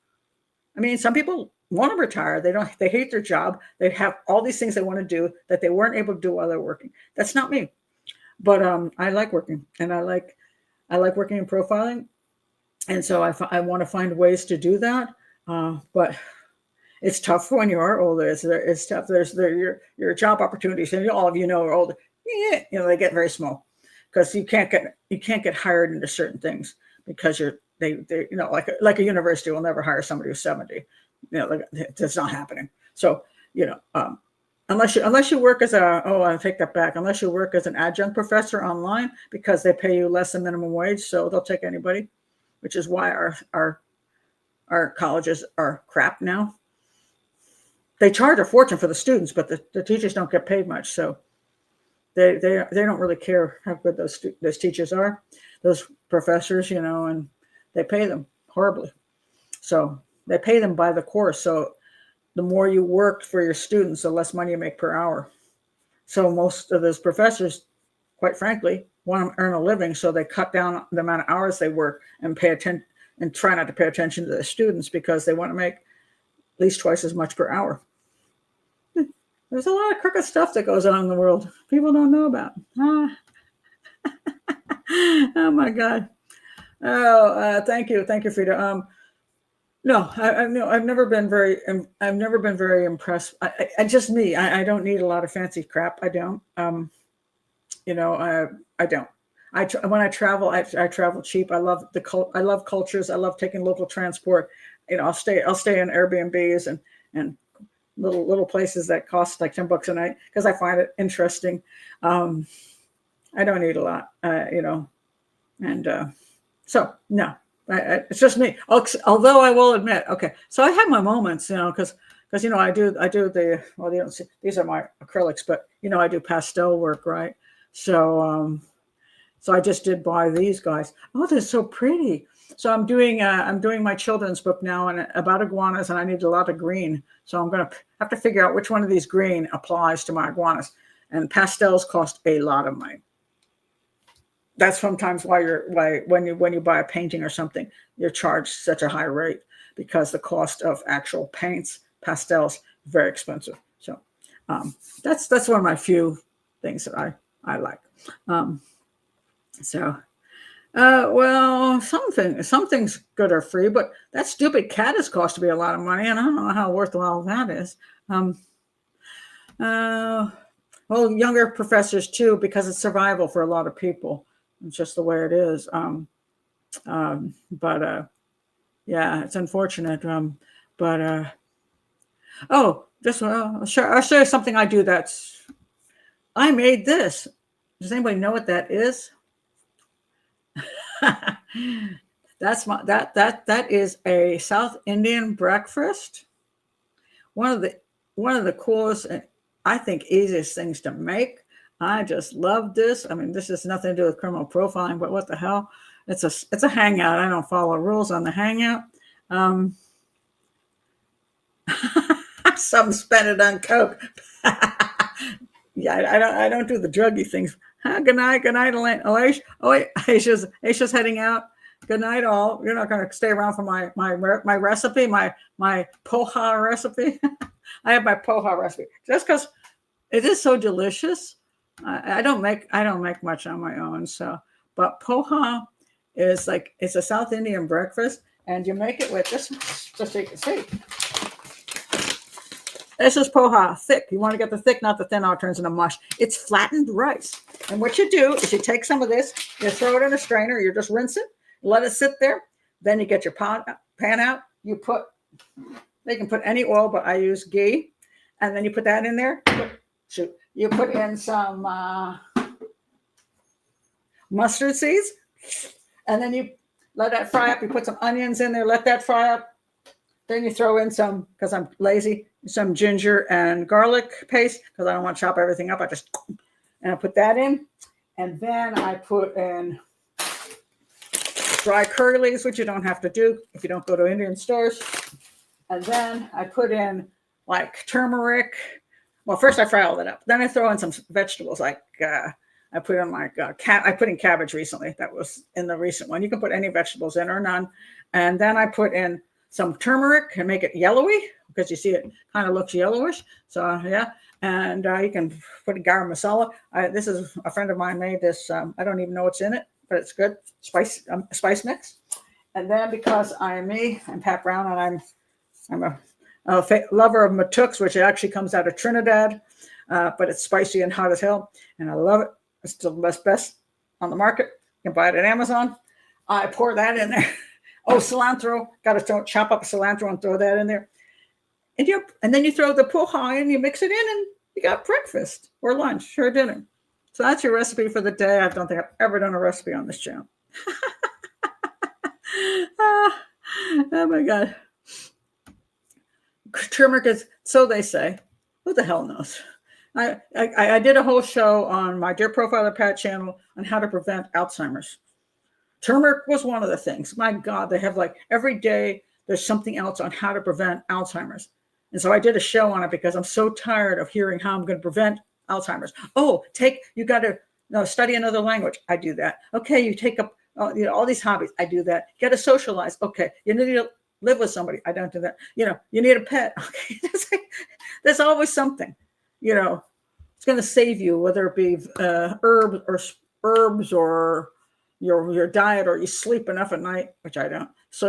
I mean, some people want to retire. They hate their job. They have all these things they want to do that they weren't able to do while they're working. That's not me. But I like working, and I like working in profiling. And so I want to find ways to do that. But it's tough when you are older. It's tough. Your job opportunities, and all of you know are older. They get very small because you can't get hired into certain things because they like a university will never hire somebody who's 70. That's not happening. So unless you work as I take that back. Unless you work as an adjunct professor online, because they pay you less than minimum wage, so they'll take anybody, which is why our colleges are crap now. They charge a fortune for the students, but the teachers don't get paid much, so they don't really care how good those teachers are, those professors, and they pay them horribly. So they pay them by the course. So the more you work for your students, the less money you make per hour. So most of those professors, quite frankly, want to earn a living, so they cut down the amount of hours they work and pay attention and try not to pay attention to the students because they want to make at least twice as much per hour. There's a lot of crooked stuff that goes on in the world people don't know about. Oh my God. Oh, thank you, Frida. No, I've never been very impressed. I just me. I don't need a lot of fancy crap. I don't. I don't. When I travel, I travel cheap. I love I love cultures. I love taking local transport. I'll stay in Airbnbs and little places that cost like $10 a night because I find it interesting. I don't need a lot, so no. It's just me. Although I will admit, okay, so I have my moments, because I do the, well, you don't see, these are my acrylics, but I do pastel work, right? So I just did buy these guys. Oh, they're so pretty. So I'm doing my children's book now and about iguanas, and I need a lot of green. So I'm gonna have to figure out which one of these green applies to my iguanas. And pastels cost a lot of money. That's sometimes why when you buy a painting or something, you're charged such a high rate, because the cost of actual paints, pastels, very expensive. So that's one of my few things that I like. Well, some things good are free, but that stupid cat has cost me a lot of money, and I don't know how worthwhile that is. Well, younger professors too, because it's survival for a lot of people. It's just the way it is. Yeah, it's unfortunate. I'll show you something I do. I made this. Does anybody know what that is? That is a South Indian breakfast. One of the coolest and I think easiest things to make. I just love this. I mean, this has nothing to do with criminal profiling, but what the hell? It's a hangout. I don't follow rules on the hangout. Some spend it on coke. Yeah, I don't do the druggy things. Good night, Elaine. Oh wait, Aisha's heading out. Good night, all. You're not going to stay around for my recipe, my poha recipe. I have my poha recipe just because it is so delicious. I don't make much on my own. So, but poha is it's a South Indian breakfast, and you make it with this. Just so you can see. This is poha, thick. You want to get the thick, not the thin, or it turns into mush. It's flattened rice. And what you do is you take some of this, you throw it in a strainer, you just rinse it, let it sit there. Then you get your pan out. They can put any oil, but I use ghee. And then you put that in there. You put in some mustard seeds. And then you let that fry up. You put some onions in there, let that fry up. Then you throw in some, because I'm lazy, some ginger and garlic paste, because I don't want to chop everything up. I put that in. And then I put in dry curry leaves, which you don't have to do if you don't go to Indian stores. And then I put in turmeric. Well, first I fry all that up. Then I throw in some vegetables I put in I put in cabbage recently. That was in the recent one. You can put any vegetables in or none. And then I put in some turmeric and make it yellowy because you see it kind of looks yellowish. So yeah, and you can put a garam masala. This is a friend of mine made this. I don't even know what's in it, but it's good spice mix. And then because I'm Pat Brown, and I'm a lover of matooks, which actually comes out of Trinidad, but it's spicy and hot as hell, and I love it. It's still the best on the market. You can buy it at Amazon. I pour that in there. Oh, cilantro. Got to chop up cilantro and throw that in there. And then you throw the poha in, you mix it in, and you got breakfast or lunch or dinner. So that's your recipe for the day. I don't think I've ever done a recipe on this channel. Oh my God. Turmeric is, so they say. Who the hell knows? I did a whole show on my Dear Profiler Pat channel on how to prevent Alzheimer's. Turmeric was one of the things. My God, they have like every day there's something else on how to prevent Alzheimer's. And so I did a show on it because I'm so tired of hearing how I'm going to prevent Alzheimer's. Oh, you got to study another language. I do that. Okay, you take up all these hobbies. I do that. You got to socialize. Okay, you need to live with somebody. I don't do that. You need a pet. Okay, there's always something. It's going to save you, whether it be herbs or your diet, or you sleep enough at night, which I don't. So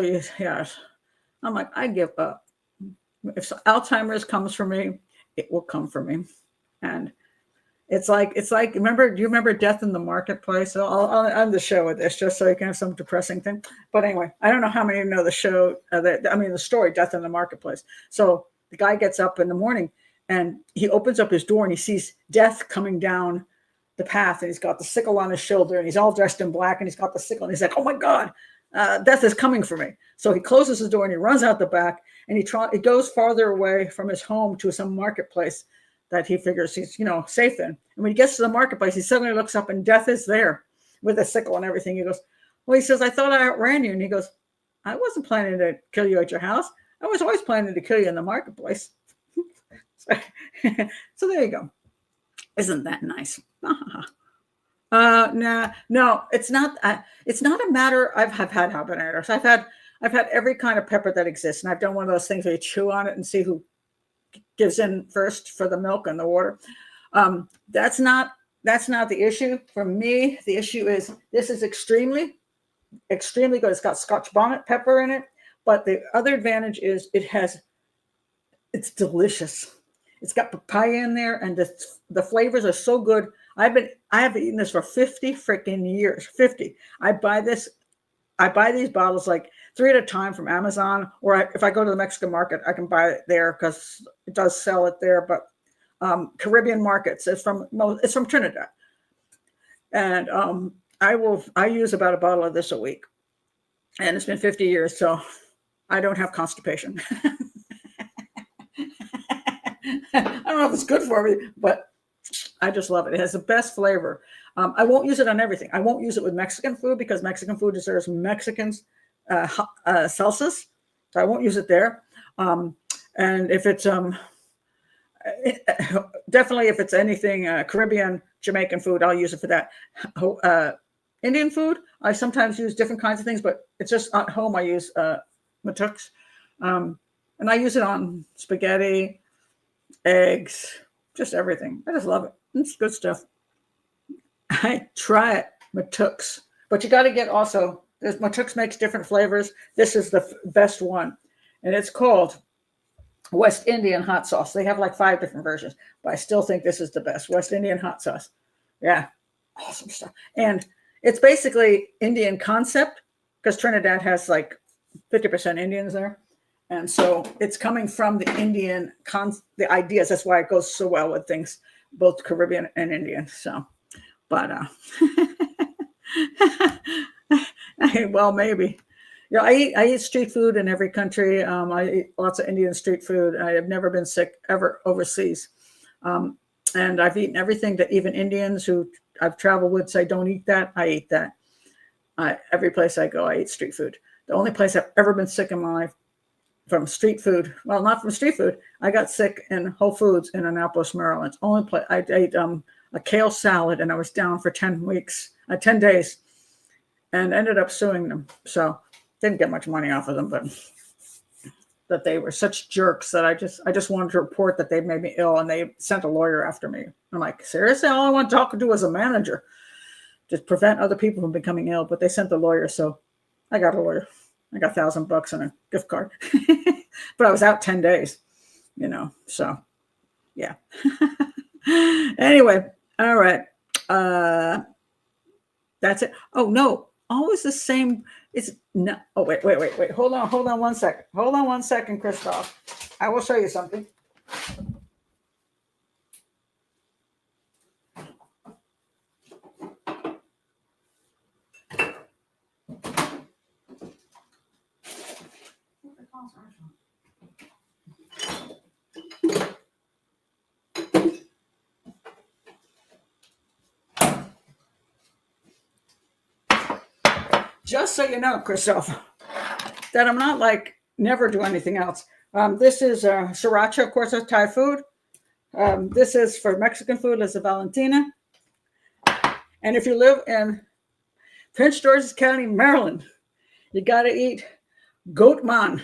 I'm like, I give up. If Alzheimer's comes for me, it will come for me. And it's like, do you remember Death in the Marketplace? So I'll end the show with this just so you can have some depressing thing. But anyway, I don't know how many of you know the show, the story, Death in the Marketplace. So the guy gets up in the morning and he opens up his door and he sees death coming down the path, and he's got the sickle on his shoulder, and he's all dressed in black, and he's got the sickle, and he's like, oh my God, death is coming for me. So he closes his door and he runs out the back, and he goes farther away from his home to some marketplace that he figures he's, safe in. And when he gets to the marketplace, he suddenly looks up and death is there with a sickle and everything. He goes, well, he says, I thought I outran you. And he goes, I wasn't planning to kill you at your house. I was always planning to kill you in the marketplace. So there you go. Isn't that nice? No, it's not. It's not a matter. I've had habaneros. I've had every kind of pepper that exists, and I've done one of those things where you chew on it and see who gives in first for the milk and the water. That's not the issue for me. The issue is this is extremely, extremely good. It's got Scotch bonnet pepper in it, but the other advantage is it's delicious. It's got papaya in there, and the flavors are so good. I have eaten this for 50 freaking years. 50. I buy these bottles like 3 at a time from Amazon, or if I go to the Mexican market, I can buy it there because it does sell it there. But Caribbean markets, it's from Trinidad, and I use about a bottle of this a week, and it's been 50 years, so I don't have constipation. I don't know if it's good for me, but I just love it. It has the best flavor. I won't use it on everything. I won't use it with Mexican food because Mexican food deserves Mexicans salsas. So I won't use it there. And if it's definitely if it's anything Caribbean, Jamaican food, I'll use it for that. Indian food, I sometimes use different kinds of things, but it's just at home I use matooks. And I use it on spaghetti, eggs, just everything. I just love it. It's good stuff. I try it, matooks, but you got to get also, matooks makes different flavors. This is the best one, and it's called West Indian hot sauce. They have like 5 different versions, but I still think this is the best. West Indian hot sauce. Yeah, awesome stuff. And it's basically Indian concept because Trinidad has like 50% Indians there. And so it's coming from the Indian, the ideas. That's why it goes so well with things, both Caribbean and Indian. So, but, well, maybe. I eat street food in every country. I eat lots of Indian street food. I have never been sick ever overseas. And I've eaten everything that even Indians who I've traveled with say don't eat that. I eat that. Every place I go, I eat street food. The only place I've ever been sick in my life from street food. Well, not from street food. I got sick in Whole Foods in Annapolis, Maryland. It's only place I ate a kale salad, and I was down for 10 days, and ended up suing them. So didn't get much money off of them, but that they were such jerks that I just wanted to report that they made me ill, and they sent a lawyer after me. I'm like, seriously, all I want to talk to is a manager to prevent other people from becoming ill. But they sent the lawyer, so I got a lawyer. I got $1,000 and a gift card. But I was out 10 days, so yeah. Anyway, all right. That's it. Oh no, always the same. It's no. Oh wait. Hold on 1 second. Hold on 1 second, Christoph. I will show you something. Just so you know, Christoph, that I'm not like never do anything else. This is sriracha, of course, that's Thai food. This is for Mexican food, is a Valentina. And if you live in Prince George's County, Maryland, you got to eat goat man.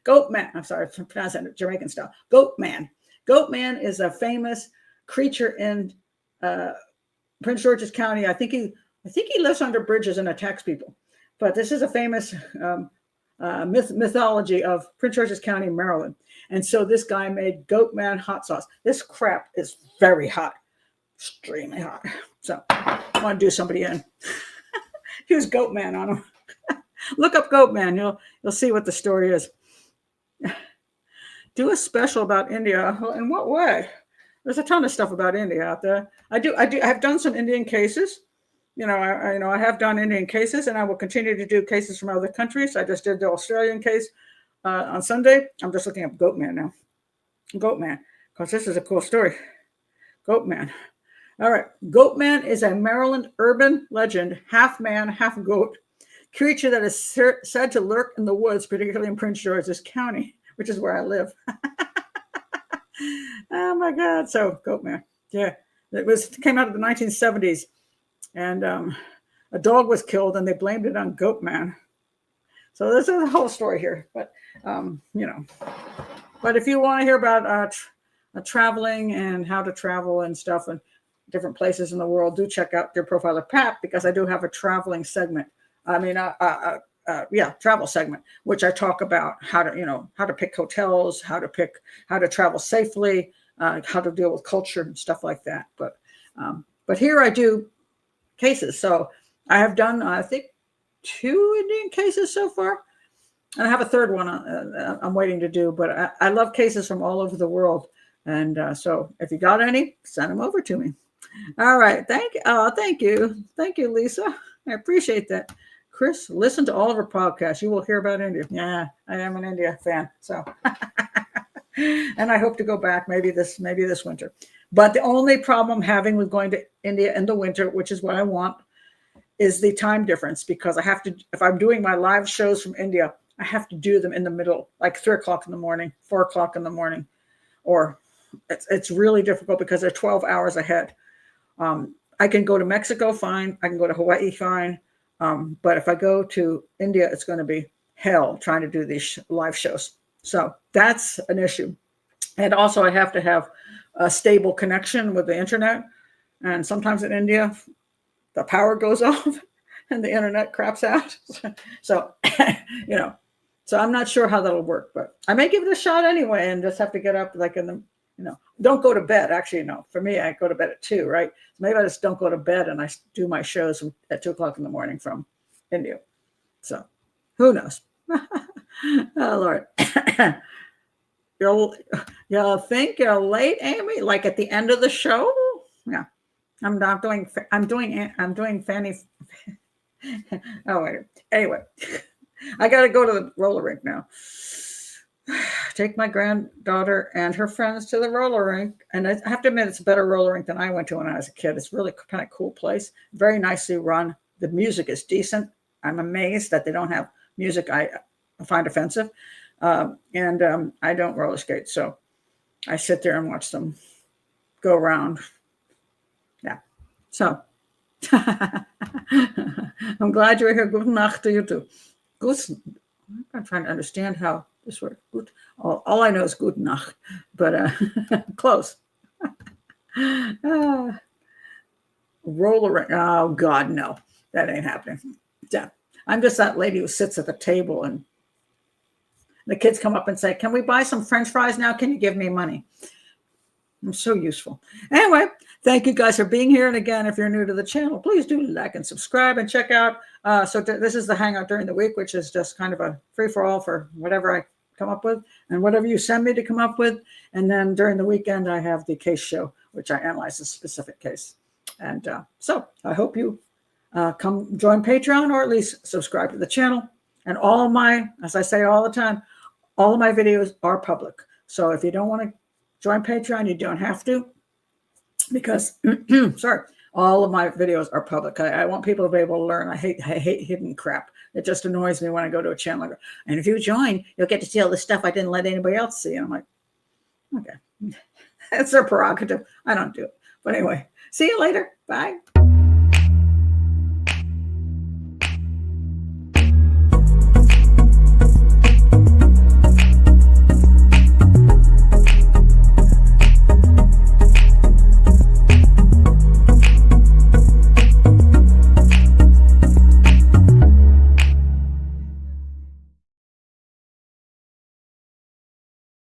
Goat man. I'm sorry, I'm pronouncing it Jamaican style. Goat man. Goat man is a famous creature in Prince George's County. I think he lives under bridges and attacks people. But this is a famous mythology of Prince George's County, Maryland. And so this guy made goat man hot sauce. This crap is very hot, extremely hot. So I want to do somebody in. Use goat man on him. Look up goat man. You'll see what the story is. Do a special about India. In what way? There's a ton of stuff about India out there. I've done some Indian cases. I have done Indian cases, and I will continue to do cases from other countries. I just did the Australian case on Sunday. I'm just looking up goat man now. Goat man, because this is a cool story. Goat man. All right. Goat man is a Maryland urban legend, half man, half goat, creature that is said to lurk in the woods, particularly in Prince George's County, which is where I live. Oh my God. So goat man. Yeah. It came out of the 1970s. And a dog was killed, and they blamed it on goat man. So there's a whole story here. But, but if you want to hear about traveling and how to travel and stuff and different places in the world, do check out Dear Profiler Pat, because I do have a traveling segment. Travel segment, which I talk about how to pick hotels, how to travel safely, how to deal with culture and stuff like that. But here I do cases. So I have done, I think, 2 Indian cases so far. And I have a third one I'm waiting to do, but I love cases from all over the world. And so if you got any, send them over to me. All right. Thank you. Thank you, Lisa. I appreciate that. Chris, listen to all of her podcasts. You will hear about India. Yeah, I am an India fan. So, and I hope to go back maybe this winter. But the only problem having with going to India in the winter, which is what I want, is the time difference, because I have to, if I'm doing my live shows from India, I have to do them in the middle, like 3:00 in the morning, 4:00 in the morning, or it's really difficult because they're 12 hours ahead. I can go to Mexico, fine. I can go to Hawaii, fine. But if I go to India, it's going to be hell trying to do these live shows. So that's an issue. And also I have to have a stable connection with the internet. And sometimes in India, the power goes off and the internet craps out. So, so I'm not sure how that'll work, but I may give it a shot anyway and just have to get up like in the, don't go to bed. Actually, no, for me, I go to bed at 2, right? So maybe I just don't go to bed and I do my shows at 2:00 in the morning from India. So who knows? Oh, Lord. You'll think you're late, Amy? Like at the end of the show? Yeah. I'm doing Fanny. Oh, wait. Anyway, I got to go to the roller rink now. Take my granddaughter and her friends to the roller rink. And I have to admit, it's a better roller rink than I went to when I was a kid. It's really kind of cool place. Very nicely run. The music is decent. I'm amazed that they don't have music I find offensive. And I don't roller skate. So I sit there and watch them go around. Yeah. So I'm glad you're here. Good Nacht to you too. I'm trying to understand how this word. Gut. All I know is gute Nacht, but close. Roll around. Oh, God, no. That ain't happening. Yeah. I'm just that lady who sits at the table and the kids come up and say, can we buy some French fries now? Can you give me money? I'm so useful. Anyway, thank you guys for being here. And again, if you're new to the channel, please do like and subscribe and check out. This is the Hangout during the week, which is just kind of a free-for-all for whatever I come up with and whatever you send me to come up with. And then during the weekend, I have the case show, which I analyze a specific case. And so I hope you come join Patreon or at least subscribe to the channel. And all of my, as I say all the time, all of my videos are public. So if you don't want to join Patreon, you don't have to, because, sorry, all of my videos are public. I want people to be able to learn. I hate hidden crap. It just annoys me when I go to a channel. And if you join, you'll get to see all the stuff I didn't let anybody else see. And I'm like, okay, that's their prerogative. I don't do it. But anyway, see you later. Bye.